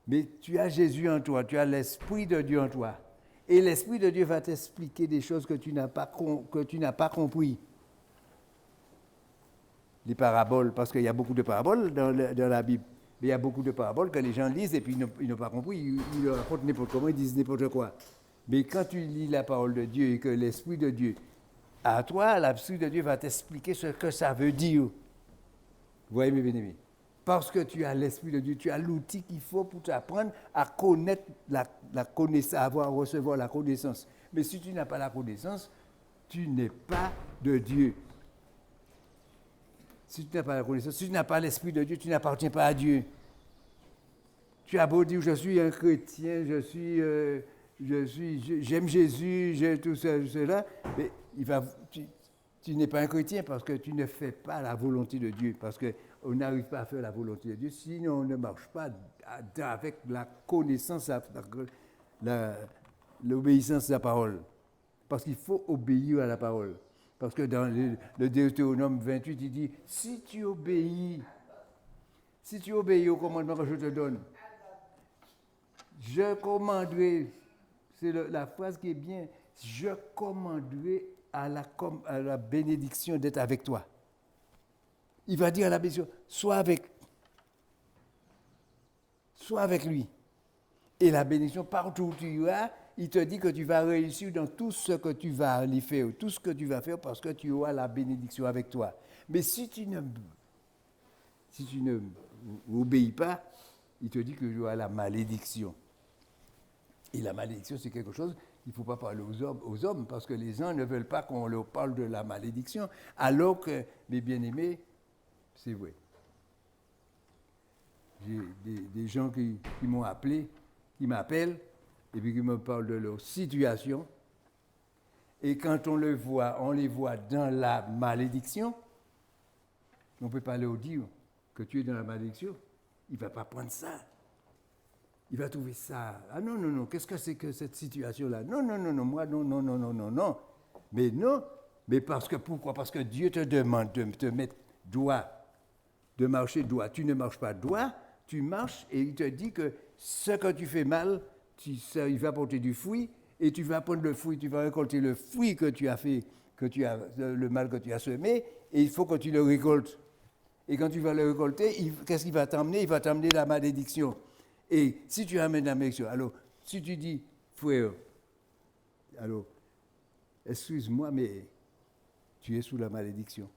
mais tu as Jésus en toi, tu as l'Esprit de Dieu en toi. Et l'Esprit de Dieu va t'expliquer des choses que tu n'as pas compris. Les paraboles, parce qu'il y a beaucoup de paraboles dans la Bible. Mais il y a beaucoup de paraboles que les gens lisent et puis ils n'ont pas compris. Ils racontent n'importe comment, ils disent n'importe quoi. Mais quand tu lis la parole de Dieu et que l'Esprit de Dieu, à toi, l'Esprit de Dieu va t'expliquer ce que ça veut dire. Vous voyez, mes bien-aimés? Parce que tu as l'Esprit de Dieu, tu as l'outil qu'il faut pour t'apprendre à connaître la connaissance, à recevoir la connaissance. Mais si tu n'as pas la connaissance, tu n'es pas de Dieu. Si tu n'as pas la connaissance, si tu n'as pas l'Esprit de Dieu, tu n'appartiens pas à Dieu. Tu as beau dire, je suis un chrétien, j'aime Jésus, j'ai tout cela, mais tu n'es pas un chrétien parce que tu ne fais pas la volonté de Dieu, parce qu'on n'arrive pas à faire la volonté de Dieu, sinon on ne marche pas avec la connaissance, l'obéissance de la parole. Parce qu'il faut obéir à la parole. Parce que dans le Deutéronome 28, il dit, si tu obéis au commandement que je te donne, je commanderai, c'est la phrase qui est bien, je commanderai à la bénédiction d'être avec toi. Il va dire à la bénédiction, sois avec lui. Et la bénédiction, partout où tu iras, il te dit que tu vas réussir dans tout ce que tu vas aller faire, tout ce que tu vas faire parce que tu auras la bénédiction avec toi. Mais si tu ne obéis pas, il te dit que tu auras la malédiction. Et la malédiction, c'est quelque chose qu'il ne faut pas parler aux hommes parce que les gens ne veulent pas qu'on leur parle de la malédiction, alors que, mes bien-aimés, c'est vrai. J'ai des gens qui m'ont appelé, qui m'appellent, et puis qui me parlent de leur situation. Et quand on les voit dans la malédiction, on ne peut pas leur dire que tu es dans la malédiction. Il ne va pas prendre ça. Il va trouver ça. Ah non, qu'est-ce que c'est que cette situation-là? Non, moi, non. Mais non, mais pourquoi? Parce que Dieu te demande de te mettre droit, de marcher droit. Tu ne marches pas droit, tu marches et il te dit que ce que tu fais mal, il va porter du fruit et tu vas prendre le fruit, tu vas récolter le fruit que tu as fait, le mal que tu as semé et il faut que tu le récoltes. Et quand tu vas le récolter, qu'est-ce qu'il va t'emmener? Il va t'emmener la malédiction. Et si tu amènes la malédiction, alors si tu dis, frère, alors, excuse-moi, mais tu es sous la malédiction.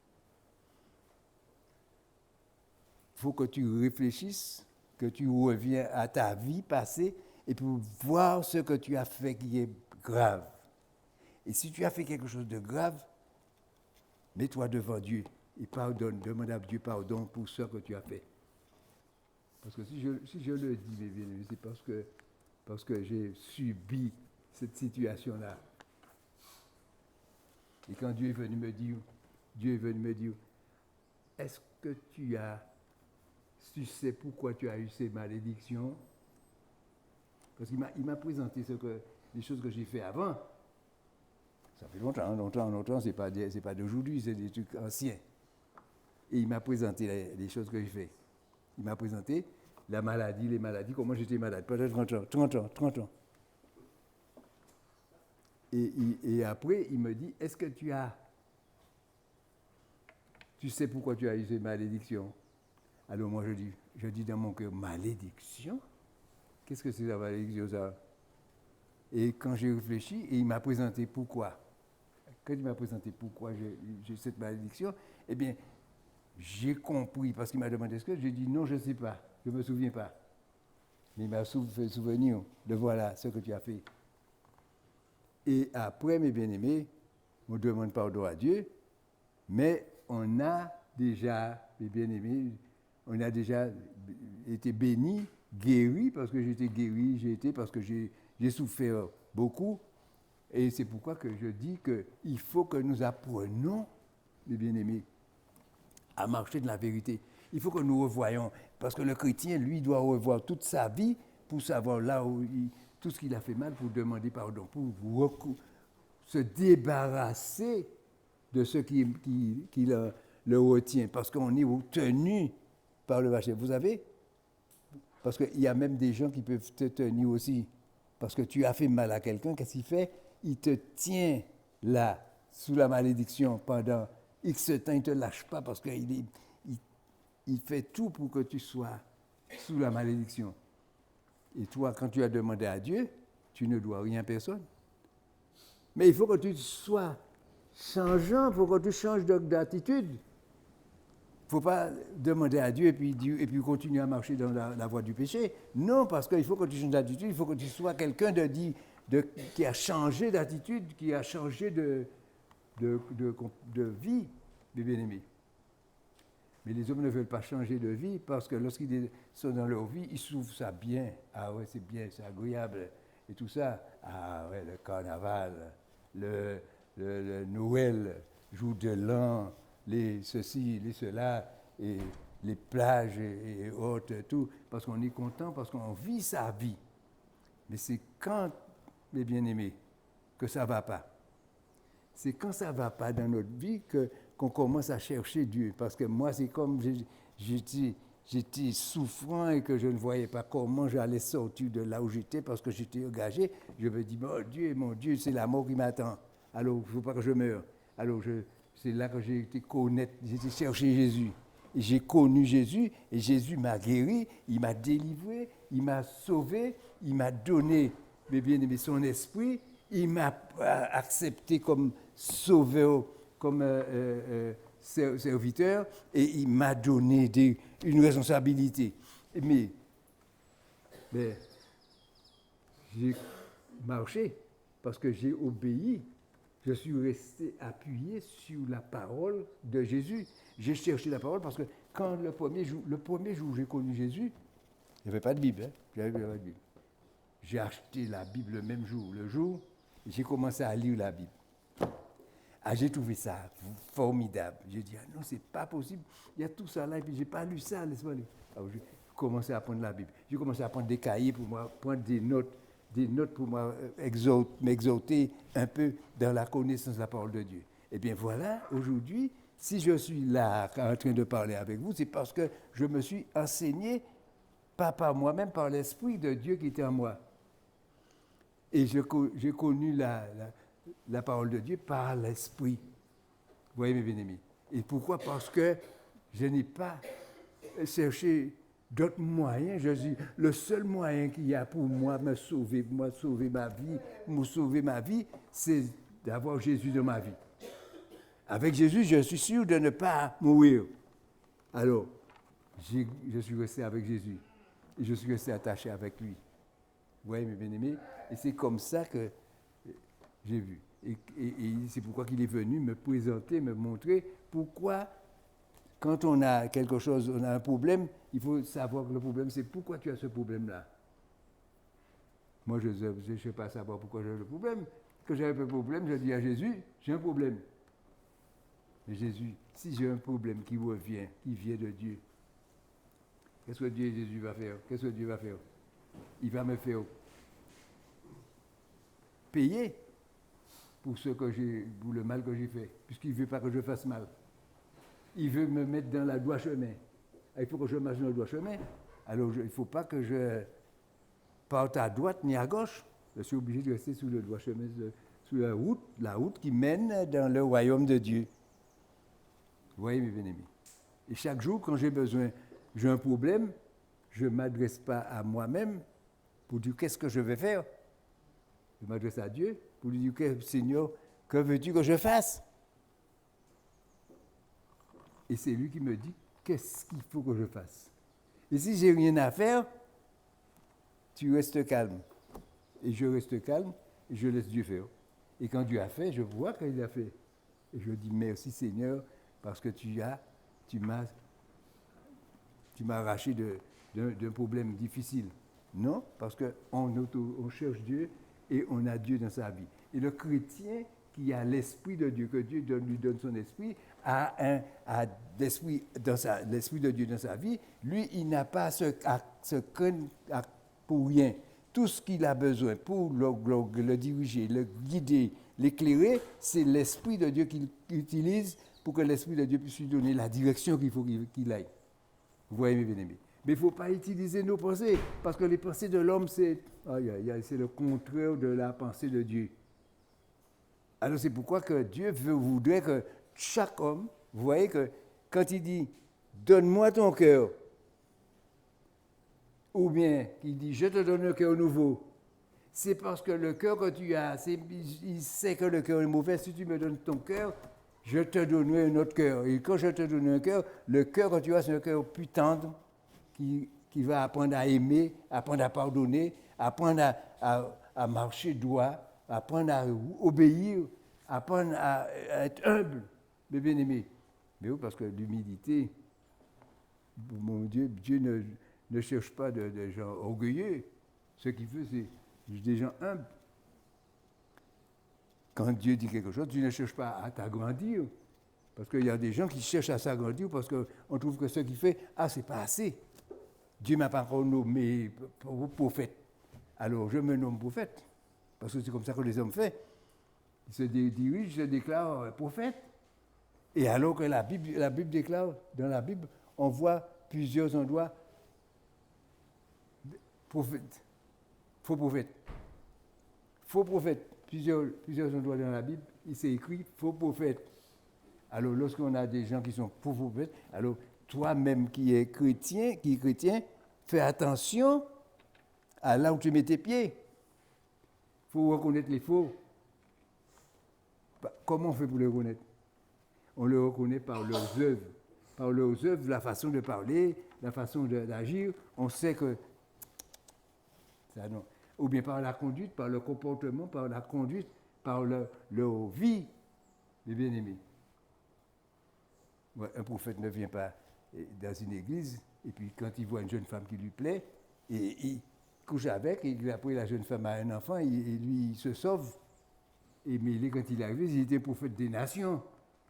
Il faut que tu réfléchisses, que tu reviens à ta vie passée et pour voir ce que tu as fait qui est grave. Et si tu as fait quelque chose de grave, mets-toi devant Dieu et pardonne, demande à Dieu pardon pour ce que tu as fait. Parce que si je le dis, mes bien-aimés, c'est parce que j'ai subi cette situation-là. Et quand Dieu est venu me dire, est-ce que tu sais pourquoi tu as eu ces malédictions? Parce qu'il m'a présenté les choses que j'ai fait avant. Ça fait longtemps, c'est pas d'aujourd'hui, c'est des trucs anciens. Et il m'a présenté les choses que j'ai fait. Il m'a présenté les maladies, comment j'étais malade, peut-être 30 ans. Et après, il me dit, est-ce que tu sais pourquoi tu as eu ces malédictions? Alors moi, je dis dans mon cœur, malédiction? Qu'est-ce que c'est la malédiction, ça? Et quand j'ai réfléchi, et il m'a présenté pourquoi. Quand il m'a présenté pourquoi j'ai cette malédiction, eh bien, j'ai compris, parce qu'il m'a demandé ce que j'ai dit, non, je ne sais pas, je ne me souviens pas. Mais il m'a fait souvenir de voilà ce que tu as fait. Et après, mes bien-aimés, on demande pardon à Dieu, mais on a déjà, mes bien-aimés, on a déjà été bénis, guéris, parce que j'étais guéri, parce que j'ai souffert beaucoup. Et c'est pourquoi que je dis qu'il faut que nous apprenions, mes bien-aimés, à marcher de la vérité. Il faut que nous revoyions, parce que le chrétien, lui, doit revoir toute sa vie pour savoir là où tout ce qu'il a fait mal, pour demander pardon, pour se débarrasser de ce qui le retient, parce qu'on est tenu par le vacher. Vous savez, parce qu'il y a même des gens qui peuvent te tenir aussi, parce que tu as fait mal à quelqu'un, qu'est-ce qu'il fait? Il te tient là, sous la malédiction, pendant X temps, il ne te lâche pas, parce qu'il fait tout pour que tu sois sous la malédiction. Et toi, quand tu as demandé à Dieu, tu ne dois rien à personne. Mais il faut que tu sois changeant, il faut que tu changes d'attitude. Il ne faut pas demander à Dieu et puis continuer à marcher dans la voie du péché. Non, parce qu'il faut que tu changes d'attitude, il faut que tu sois quelqu'un qui a changé d'attitude, qui a changé de vie, mes bien-aimés. Mais les hommes ne veulent pas changer de vie parce que lorsqu'ils sont dans leur vie, ils trouvent ça bien. Ah ouais, c'est bien, c'est agréable. Et tout ça. Ah ouais, le carnaval, le Noël, jour de l'an, les ceci, les cela, et les plages et autres, tout. Parce qu'on est content, parce qu'on vit sa vie. Mais c'est quand, mes bien-aimés, que ça ne va pas. C'est quand ça ne va pas dans notre vie qu'on commence à chercher Dieu. Parce que moi, c'est comme j'étais souffrant et que je ne voyais pas comment j'allais sortir de là où j'étais parce que j'étais engagé. Je me dis, mon Dieu, c'est la mort qui m'attend. Alors, il ne faut pas que je meure. Alors, c'est là que j'ai été connaître, j'ai été chercher Jésus. Et j'ai connu Jésus, et Jésus m'a guéri, il m'a délivré, il m'a sauvé, il m'a donné, mes bien-aimés, son esprit, il m'a accepté comme sauveur, comme serviteur, et il m'a donné une responsabilité. Mais j'ai marché parce que j'ai obéi. Je suis resté appuyé sur la parole de Jésus. J'ai cherché la parole parce que quand le premier jour où j'ai connu Jésus, il n'y avait pas de Bible. Hein? J'avais pas de Bible. J'ai acheté la Bible le même jour. Le jour, j'ai commencé à lire la Bible. Ah, j'ai trouvé ça formidable. J'ai dit, non, c'est pas possible. Il y a tout ça là, et puis j'ai pas lu ça, laisse-moi lire. Alors, j'ai commencé à prendre la Bible. J'ai commencé à prendre des cahiers pour moi, prendre des notes pour moi, m'exhorter un peu dans la connaissance de la parole de Dieu. Eh bien voilà, aujourd'hui, si je suis là en train de parler avec vous, c'est parce que je me suis enseigné, pas par moi-même, par l'Esprit de Dieu qui était en moi. Et j'ai connu la parole de Dieu par l'Esprit. Vous voyez, mes bien-aimés. Et pourquoi? Parce que je n'ai pas cherché d'autres moyens. Je dis, le seul moyen qu'il y a pour moi me sauver ma vie, c'est d'avoir Jésus dans ma vie. Avec Jésus, je suis sûr de ne pas mourir. Alors, je suis resté avec Jésus. Et je suis resté attaché avec lui. Vous voyez, mes bien-aimés? Et c'est comme ça que j'ai vu. Et c'est pourquoi il est venu me présenter, me montrer pourquoi, quand on a quelque chose, on a un problème, il faut savoir que le problème, c'est pourquoi tu as ce problème-là. Moi, je ne sais pas savoir pourquoi j'ai le problème. Quand j'ai un problème, je dis à Jésus, j'ai un problème. Mais Jésus, si j'ai un problème qui revient, qui vient de Dieu, qu'est-ce que Jésus va faire? Qu'est-ce que Dieu va faire? Il va me faire payer pour le mal que j'ai fait, puisqu'il ne veut pas que je fasse mal. Il veut me mettre dans le droit chemin. Il faut que je marche dans le droit chemin. Alors, il ne faut pas que je parte à droite ni à gauche. Je suis obligé de rester sur le droit chemin, sur la route qui mène dans le royaume de Dieu. Vous voyez, mes bien-aimés. Et chaque jour, quand j'ai un problème, je ne m'adresse pas à moi-même pour dire qu'est-ce que je vais faire. Je m'adresse à Dieu pour lui dire, Seigneur, que veux-tu que je fasse? Et c'est lui qui me dit, qu'est-ce qu'il faut que je fasse? Et si j'ai rien à faire, tu restes calme. Et je reste calme, et je laisse Dieu faire. Et quand Dieu a fait, je vois qu'il a fait. Et je dis, merci Seigneur, parce que tu m'as arraché d'un problème difficile. Non, parce qu'on cherche Dieu et on a Dieu dans sa vie. Et le chrétien qui a l'Esprit de Dieu, que Dieu lui donne son esprit, a l'Esprit de Dieu dans sa vie, lui, il n'a pas à se craindre pour rien. Tout ce qu'il a besoin pour le diriger, le guider, l'éclairer, c'est l'Esprit de Dieu qu'il utilise pour que l'Esprit de Dieu puisse lui donner la direction qu'il faut qu'il aille. Vous voyez, mes bien-aimés. Mais il ne faut pas utiliser nos pensées, parce que les pensées de l'homme, c'est le contraire de la pensée de Dieu. Alors c'est pourquoi que Dieu voudrait que chaque homme, vous voyez que quand il dit « donne-moi ton cœur », ou bien qu'il dit « je te donne un cœur nouveau », c'est parce que le cœur que tu as, il sait que le cœur est mauvais. Si tu me donnes ton cœur, je te donnerai un autre cœur. Et quand je te donne un cœur, le cœur que tu as, c'est un cœur plus tendre, qui va apprendre à aimer, apprendre à pardonner, apprendre à marcher droit, apprendre à obéir, apprendre à être humble, mes bien-aimés. Mais oui, parce que l'humilité, Mon Dieu, Dieu ne cherche pas de gens orgueilleux. Ce qu'il veut, c'est des gens humbles. Quand Dieu dit quelque chose, tu ne cherches pas à t'agrandir. Parce qu'il y a des gens qui cherchent à s'agrandir parce qu'on trouve que ce qu'il fait, c'est pas assez. Dieu ne m'a pas encore nommé prophète. Alors je me nomme prophète. Parce que c'est comme ça que les hommes font. Ils se dirigent, se déclarent prophète. Et alors que la Bible déclare, dans la Bible, on voit plusieurs endroits prophètes, faux prophètes. Faux prophètes. Plusieurs endroits dans la Bible, il s'est écrit faux prophètes. Alors, lorsqu'on a des gens qui sont faux prophètes, alors toi-même qui es chrétien, fais attention à là où tu mets tes pieds. Il faut reconnaître les faux. Comment on fait pour les reconnaître? On les reconnaît par leurs œuvres. Par leurs œuvres, la façon de parler, la façon d'agir, on sait que ça non. Ou bien par la conduite, par le comportement, par la conduite, par leur vie, les bien-aimés. Ouais, un prophète ne vient pas dans une église, et puis quand il voit une jeune femme qui lui plaît, et il couche avec, et après la jeune femme a un enfant, et lui il se sauve. Et mais quand il est arrivé, il était prophète des nations.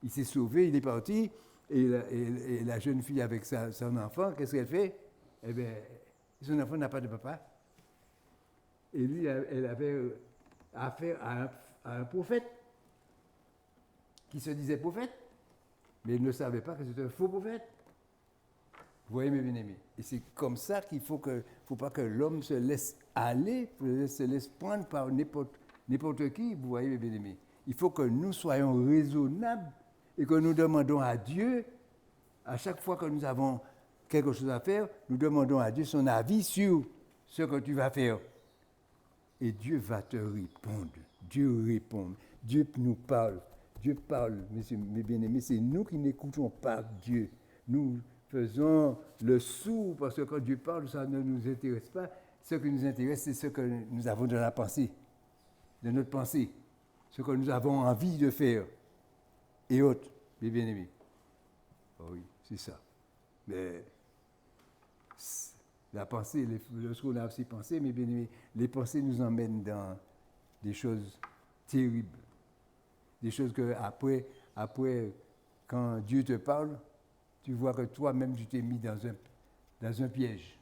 Il s'est sauvé, il est parti, et la jeune fille avec son enfant, qu'est-ce qu'elle fait? Eh bien, son enfant n'a pas de papa. Et lui, elle avait affaire à un prophète qui se disait prophète, mais il ne savait pas que c'était un faux prophète. Vous voyez, mes bien-aimés? Et c'est comme ça qu'il faut pas que l'homme se laisse aller, se laisse prendre par n'importe qui. Vous voyez, mes bien-aimés? Il faut que nous soyons raisonnables et que nous demandons à Dieu, à chaque fois que nous avons quelque chose à faire, nous demandons à Dieu son avis sur ce que tu vas faire. Et Dieu va te répondre. Dieu répond. Dieu nous parle. Dieu parle, mes bien-aimés. C'est nous qui n'écoutons pas Dieu. Nous faisons le sourd parce que quand Dieu parle, ça ne nous intéresse pas. Ce qui nous intéresse, c'est ce que nous avons dans la pensée, de notre pensée. Ce que nous avons envie de faire. Et autres, mes bien-aimés. Oh oui, c'est ça. Mais la pensée, lorsqu'on a ces pensées, mes bien-aimés, les pensées nous emmènent dans des choses terribles. Des choses que après, quand Dieu te parle, tu vois que toi-même, tu t'es mis dans un piège.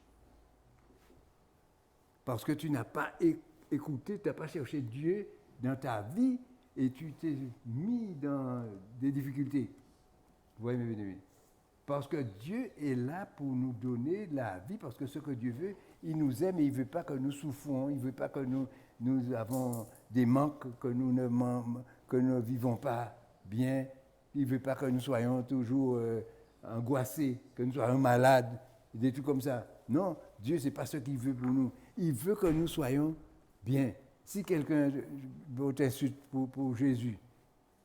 Parce que tu n'as pas écouté, tu n'as pas cherché Dieu dans ta vie et tu t'es mis dans des difficultés. Vous voyez, mes bien-aimés? Parce que Dieu est là pour nous donner la vie, parce que ce que Dieu veut, il nous aime et il ne veut pas que nous souffrons, il ne veut pas que nous avons des manques, que nous ne vivons pas bien, il ne veut pas que nous soyons toujours angoissés, que nous soyons malades, des trucs comme ça. Non, Dieu, ce n'est pas ce qu'il veut pour nous. Il veut que nous soyons bien. Si quelqu'un t'insulte pour Jésus,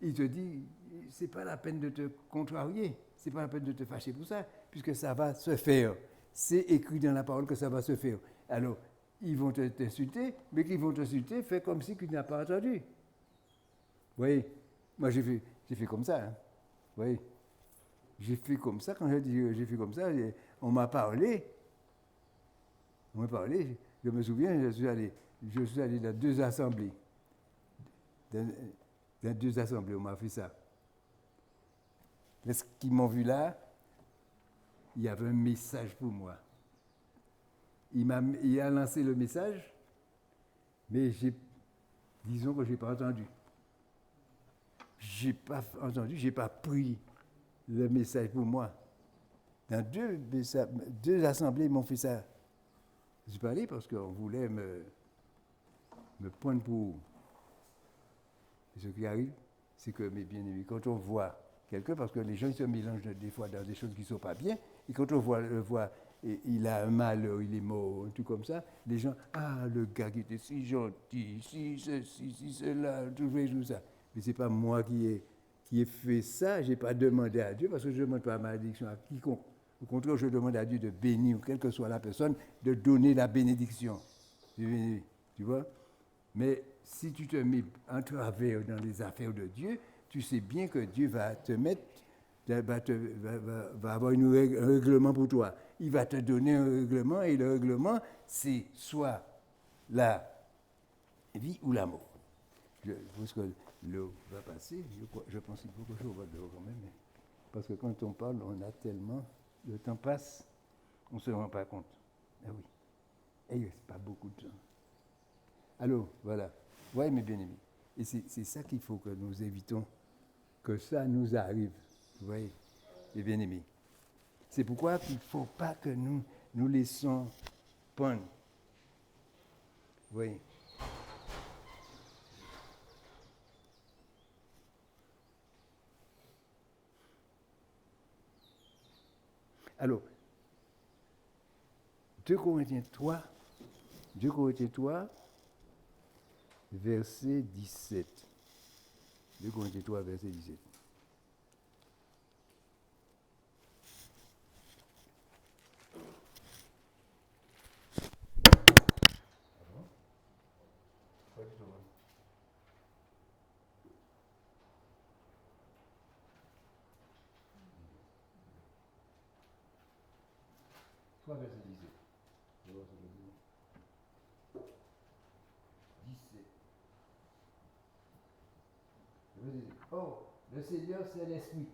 il te dit, ce n'est pas la peine de te contrarier. Ce n'est pas la peine de te fâcher pour ça, puisque ça va se faire. C'est écrit dans la parole que ça va se faire. Alors, ils vont t'insulter, mais qu'ils vont t'insulter, fais comme si tu n'as pas entendu. Vous voyez, moi j'ai fait comme ça. Hein. Vous voyez, j'ai fait comme ça, quand je dis j'ai fait comme ça, on m'a parlé. Je me souviens, je suis allé dans 2 assemblées. Dans 2 assemblées, on m'a fait ça. Lorsqu'ils m'ont vu là, il y avait un message pour moi. Il a lancé le message, mais disons que je n'ai pas entendu. Je n'ai pas entendu, je n'ai pas pris le message pour moi. Dans 2 assemblées, ils m'ont fait ça. Je suis pas allé parce qu'on voulait me prendre pour... Et ce qui arrive, c'est que, mes bien-aimés, quand on voit quelqu'un, parce que les gens ils se mélangent des fois dans des choses qui ne sont pas bien, et quand on le voit et il a un malheur, il est mort, tout comme ça, les gens, le gars qui était si gentil, si ceci, si cela, tout ça. Mais ce n'est pas moi qui ai fait ça, je n'ai pas demandé à Dieu, parce que je ne demande pas ma malédiction à quiconque. Au contraire, je demande à Dieu de bénir, quelle que soit la personne, de donner la bénédiction. Tu vois? Mais si tu te mets en travers dans les affaires de Dieu, tu sais bien que Dieu va te mettre va avoir un règlement pour toi. Il va te donner un règlement et le règlement, c'est soit la vie ou la mort. Je pense que l'eau va passer. Je pense qu'il faut que je revoie de l'eau quand même. Parce que quand on parle, on a tellement... Le temps passe, on ne se rend pas compte. Ah oui. Et il ne reste pas beaucoup de temps. Alors, voilà. Oui, mes bien-aimés. Et c'est ça qu'il faut que nous évitons, que ça nous arrive. Vous voyez, mes bien-aimés. C'est pourquoi il ne faut pas que nous laissons prendre. Vous voyez. Alors, 2 Corinthiens 3, verset 17. 2 Corinthiens 3, verset 17. Verset 17. Oh, le Seigneur c'est l'Esprit.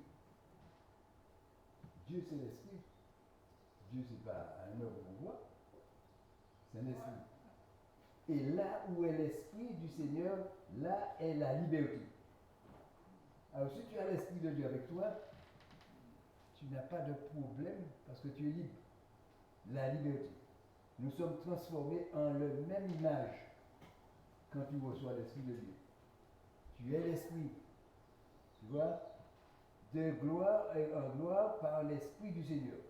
Dieu c'est l'Esprit. Dieu c'est pas un homme qu'on voit. C'est un esprit. Et là où est l'Esprit du Seigneur, là est la liberté. Alors si tu as l'Esprit de Dieu avec toi, tu n'as pas de problème parce que tu es libre. La liberté. Nous sommes transformés en la même image quand tu reçois l'Esprit de Dieu. Tu es l'Esprit. Tu vois, de gloire en gloire par l'Esprit du Seigneur.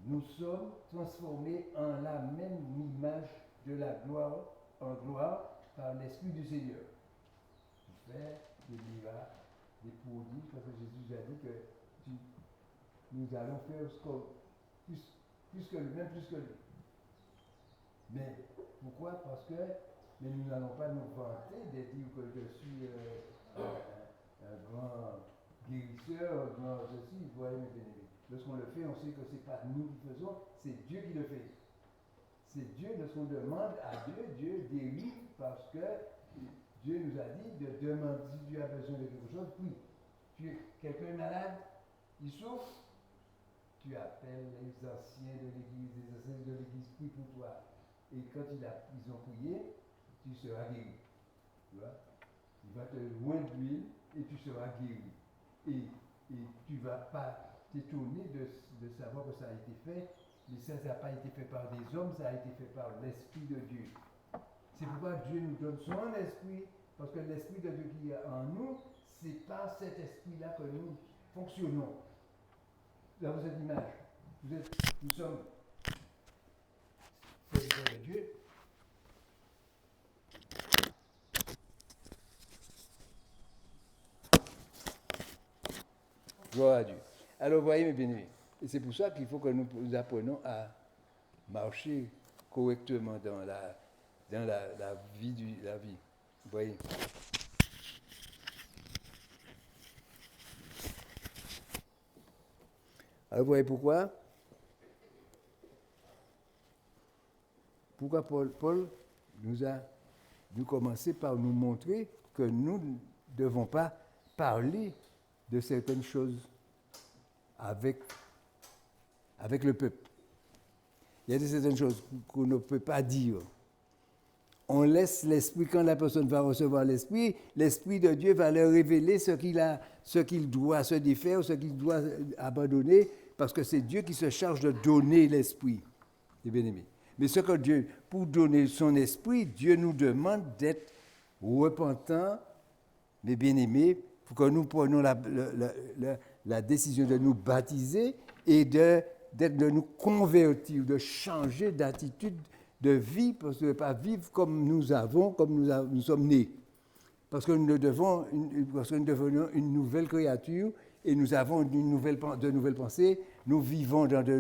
Nous sommes transformés en la même image de la gloire en gloire par l'Esprit du Seigneur. Tu fais des miracles, des prodiges, parce que Jésus a dit que nous allons faire plus que lui, même plus que lui. Mais pourquoi? Parce que nous n'allons pas nous vanter de dire que je suis un grand guérisseur, un grand ceci, vous voyez mes bien-aimés. Lorsqu'on le fait, on sait que ce n'est pas nous qui faisons, c'est Dieu qui le fait. C'est Dieu, lorsqu'on demande à Dieu, Dieu délivre parce que Dieu nous a dit de demander si tu as besoin de quelque chose, puis quelqu'un est malade, il souffre, tu appelles les anciens de l'église, les anciens de l'église prient pour toi. Et quand ils ont prié, tu seras guéri. Tu vois? Il va te loin d'huile et tu seras guéri. Et tu ne vas pas t'étonner de savoir que ça a été fait, mais ça n'a pas été fait par des hommes, ça a été fait par l'Esprit de Dieu. C'est pourquoi Dieu nous donne son esprit, parce que l'Esprit de Dieu qui est en nous, c'est par cet esprit-là que nous fonctionnons. Là, vous êtes l'image. Nous sommes serviteurs de Dieu. Gloire à Dieu. Alors, vous voyez, mes bien-aimés, et c'est pour ça qu'il faut que nous apprenions à marcher correctement dans la vie. Vous voyez. Alors, vous voyez pourquoi? Pourquoi Paul nous a commencé par nous montrer que nous ne devons pas parler de certaines choses avec le peuple. Il y a certaines choses qu'on ne peut pas dire. On laisse l'esprit, quand la personne va recevoir l'esprit de Dieu va leur révéler ce qu'il doit se défaire, ce qu'il doit abandonner, parce que c'est Dieu qui se charge de donner l'esprit, les bien-aimés. Mais ce que Dieu, pour donner son esprit, Dieu nous demande d'être repentants, les bien-aimés, pour que nous prenions la décision de nous baptiser et de nous convertir, de changer d'attitude, de vie, parce que ne pas vivre comme nous sommes nés. Parce que nous devenons une nouvelle créature et nous avons de nouvelles pensées, nous vivons dans de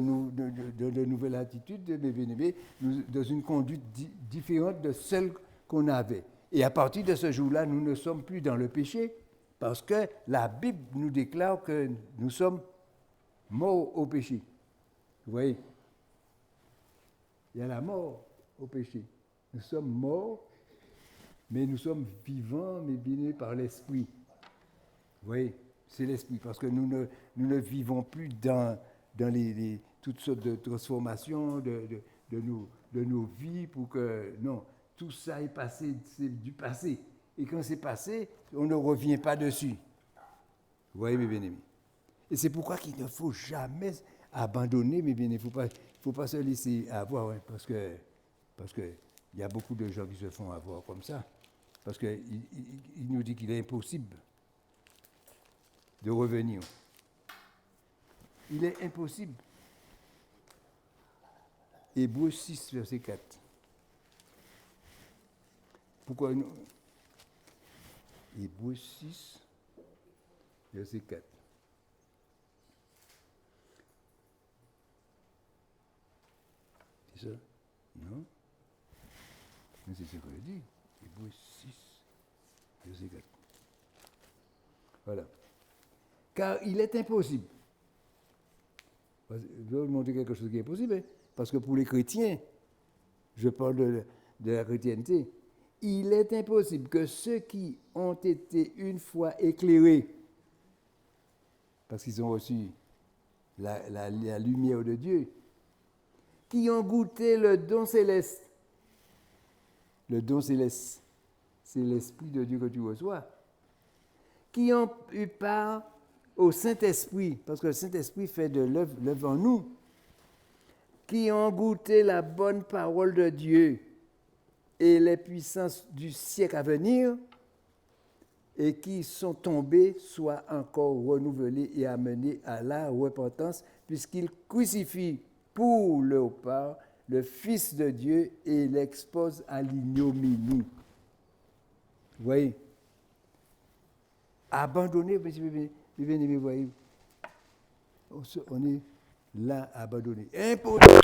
nouvelles attitudes, mes bien-aimés, dans une conduite différente de celle qu'on avait. Et à partir de ce jour-là, nous ne sommes plus dans le péché, Parce que la Bible nous déclare que nous sommes morts au péché. Vous voyez? Il y a la mort au péché. Nous sommes morts, mais nous sommes vivants, mais bien par l'Esprit. Vous voyez? C'est l'Esprit, parce que nous ne vivons plus dans toutes sortes de transformations de nos vies pour que... Non, tout ça est passé, c'est du passé. Et quand c'est passé, on ne revient pas dessus. Vous voyez, mes bien-aimés? Et c'est pourquoi qu'il ne faut jamais abandonner, mes bien-aimés. Il ne faut pas se laisser avoir, hein, parce que il y a beaucoup de gens qui se font avoir comme ça. Parce qu'il nous dit qu'il est impossible de revenir. Il est impossible. Hébreux 6, verset 4. Pourquoi nous... Hébreux 6, verset 4. C'est ça? Non? Mais c'est ce que je dis. Hébreux 6, verset 4. Voilà. Car il est impossible. Je vais vous montrer quelque chose qui est possible, hein? Parce que pour les chrétiens, je parle de la chrétienté, il est impossible que ceux qui ont été une fois éclairés, parce qu'ils ont reçu la lumière de Dieu, qui ont goûté le don céleste. Le don céleste, c'est l'Esprit de Dieu que tu reçois. Qui ont eu part au Saint-Esprit, parce que le Saint-Esprit fait de l'œuvre en nous. Qui ont goûté la bonne parole de Dieu et les puissances du siècle à venir, et qui sont tombés, soient encore renouvelés et amenés à la repentance, puisqu'ils crucifient pour leur part le Fils de Dieu et l'exposent à l'ignominie. Vous voyez? Abandonné, vous voyez? On est là, abandonné. Impossible.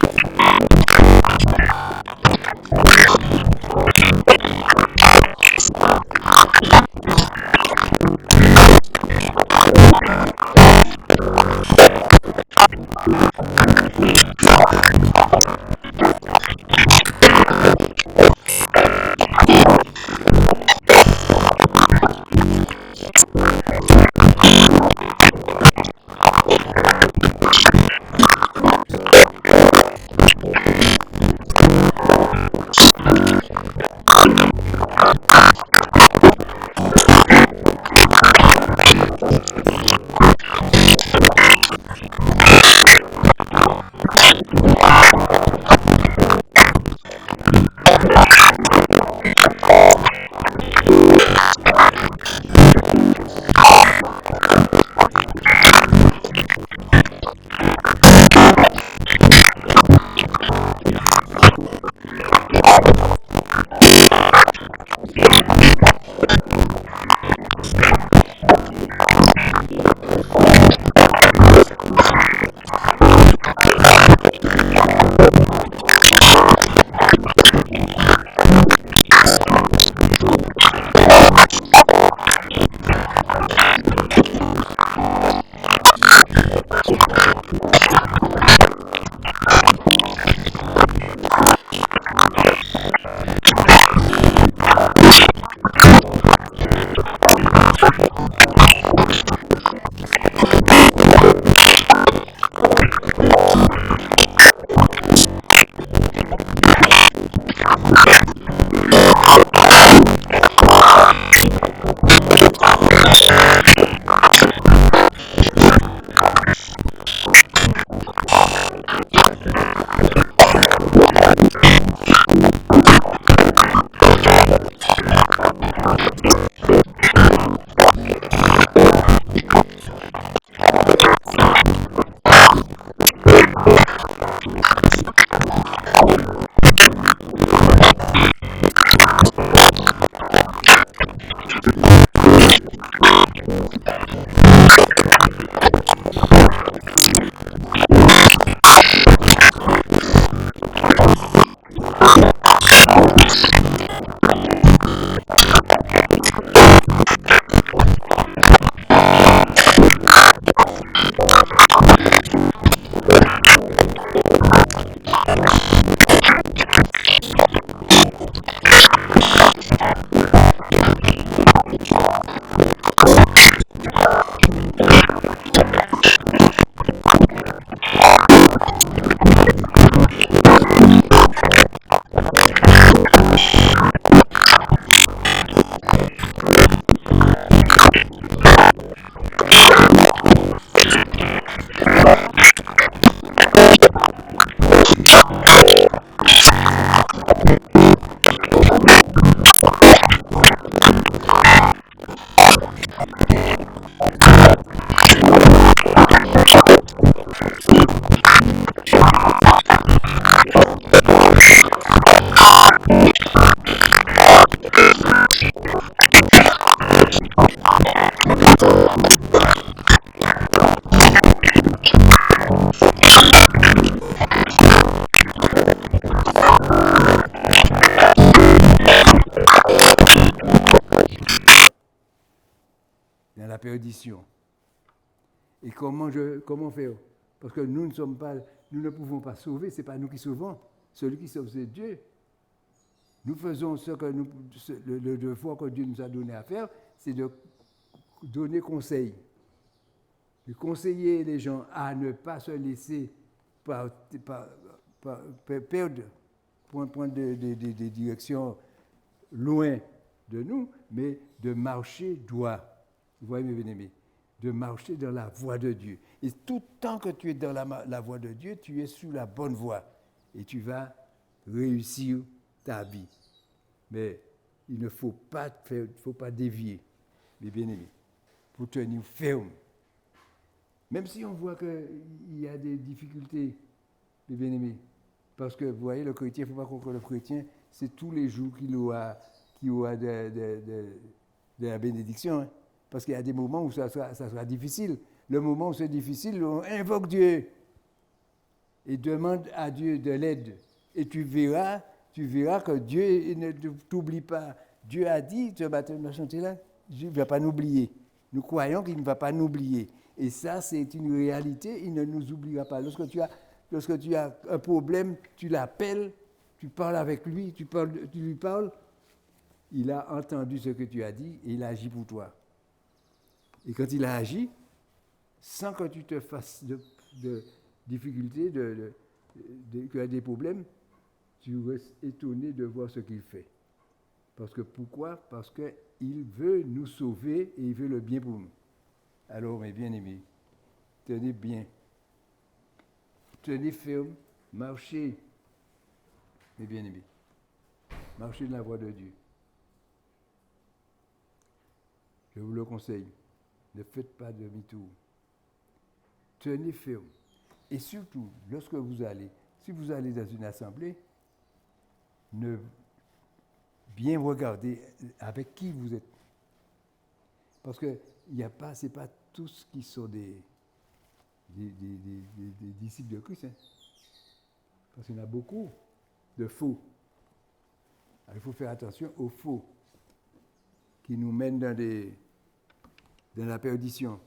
dans la perdition. Et comment faire? Parce que nous ne pouvons pas sauver, ce n'est pas nous qui sauvons. Celui qui sauve, c'est Dieu. Nous faisons le devoir que Dieu nous a donné à faire, c'est de donner conseil, de conseiller les gens à ne pas se laisser perdre pour un point de direction loin de nous, mais de marcher droit. Vous voyez, mes bien-aimés, de marcher dans la voie de Dieu. Et tout le temps que tu es dans la voie de Dieu, tu es sur la bonne voie et tu vas réussir ta vie. Mais il ne faut pas dévier, mes bien-aimés, pour tenir ferme. Même si on voit qu'il y a des difficultés, mes bien-aimés, parce que vous voyez, le chrétien, il ne faut pas croire que le chrétien, c'est tous les jours qu'il aura de la bénédiction. Hein. Parce qu'il y a des moments où ça sera difficile. Le moment où c'est difficile, on invoque Dieu et demande à Dieu de l'aide. Et tu verras que Dieu ne t'oublie pas. Dieu a dit, ce matin, on a chanté là, Dieu ne va pas nous oublier. Nous croyons qu'il ne va pas nous oublier. Et ça, c'est une réalité, il ne nous oubliera pas. Lorsque tu as un problème, tu l'appelles, tu parles avec lui, tu lui parles, il a entendu ce que tu as dit et il agit pour toi. Et quand il a agi, sans que tu te fasses de difficultés, que tu as des problèmes, tu restes étonné de voir ce qu'il fait. Pourquoi? Parce qu'il veut nous sauver et il veut le bien pour nous. Alors, mes bien-aimés, tenez bien, tenez ferme, marchez, mes bien-aimés, marchez dans la voie de Dieu. Je vous le conseille, ne faites pas demi-tour. Tenez ferme. Et surtout, si vous allez dans une assemblée, bien regarder avec qui vous êtes. Parce que ce n'est pas tous qui sont des disciples de Christ. Hein. Parce qu'il y en a beaucoup de faux. Alors, il faut faire attention aux faux qui nous mènent dans la perdition.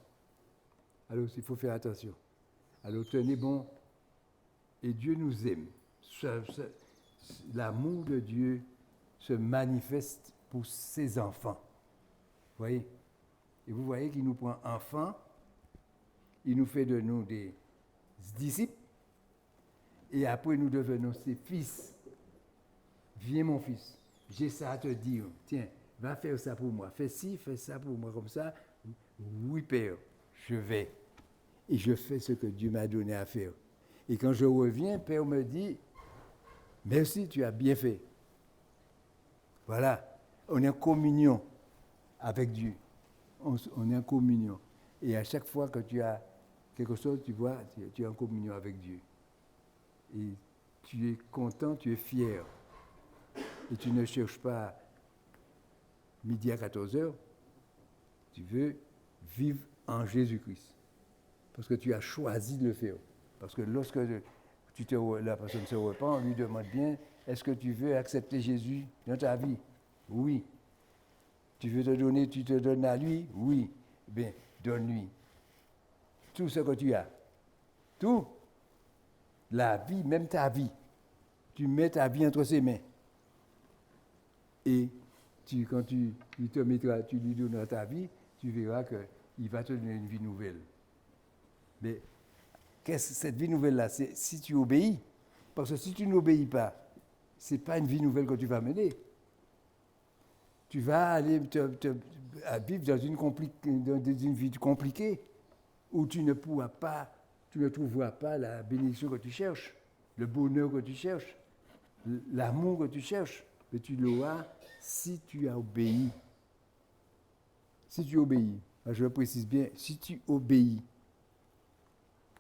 Alors, il faut faire attention. Alors, tenez bon. Et Dieu nous aime. L'amour de Dieu se manifeste pour ses enfants. Vous voyez? Et vous voyez qu'il nous prend enfants, il nous fait de nous des disciples, et après nous devenons ses fils. Viens mon fils, j'ai ça à te dire. Tiens, va faire ça pour moi. Fais ci, fais ça pour moi comme ça. Oui, Père, je vais. Et je fais ce que Dieu m'a donné à faire. Et quand je reviens, Père me dit, merci, tu as bien fait. Voilà, on est en communion avec Dieu. On est en communion. Et à chaque fois que tu as quelque chose, tu vois, tu es en communion avec Dieu. Et tu es content, tu es fier. Et tu ne cherches pas midi à 14h. Tu veux vivre en Jésus-Christ. Parce que tu as choisi de le faire. Parce que lorsque la personne se repent, on lui demande bien, est-ce que tu veux accepter Jésus dans ta vie? Oui. Tu veux tu te donnes à lui? Oui. Bien, donne-lui tout ce que tu as. Tout. La vie, même ta vie. Tu mets ta vie entre ses mains. Et quand tu lui donneras ta vie, tu verras qu'il va te donner une vie nouvelle. Mais cette vie nouvelle-là, c'est si tu obéis. Parce que si tu n'obéis pas, ce n'est pas une vie nouvelle que tu vas mener. Tu vas aller vivre dans une vie compliquée où tu ne trouveras pas la bénédiction que tu cherches, le bonheur que tu cherches, l'amour que tu cherches. Mais tu l'auras si tu as obéi. Si tu obéis, je le précise bien, si tu obéis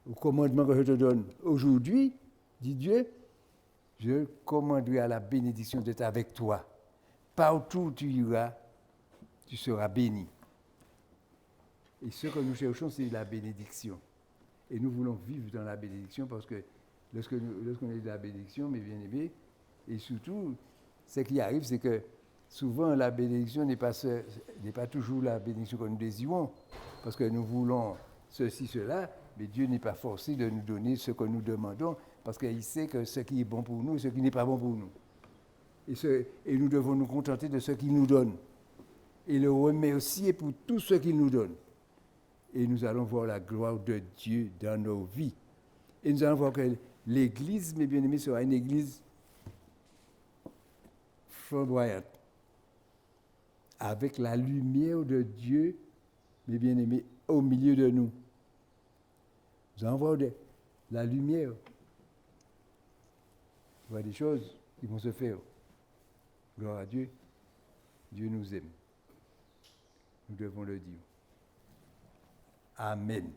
au commandement que je te donne aujourd'hui, dit Dieu, je commanderai à la bénédiction d'être avec toi. Partout où tu iras, tu seras béni. Et ce que nous cherchons, c'est la bénédiction. Et nous voulons vivre dans la bénédiction parce que lorsqu'on est dans la bénédiction, mes bien-aimés, et surtout, ce qui arrive, c'est que souvent la bénédiction n'est pas toujours la bénédiction que nous désirons, parce que nous voulons ceci, cela, mais Dieu n'est pas forcé de nous donner ce que nous demandons, parce qu'il sait que ce qui est bon pour nous et ce qui n'est pas bon pour nous. Et nous devons nous contenter de ce qu'il nous donne, et le remercier pour tout ce qu'il nous donne. Et nous allons voir la gloire de Dieu dans nos vies. Et nous allons voir que l'Église, mes bien-aimés, sera une Église flamboyante, avec la lumière de Dieu, mes bien-aimés, au milieu de nous. Nous allons voir la lumière. Il y a des choses qui vont se faire. Gloire à Dieu. Dieu nous aime. Nous devons le dire. Amen.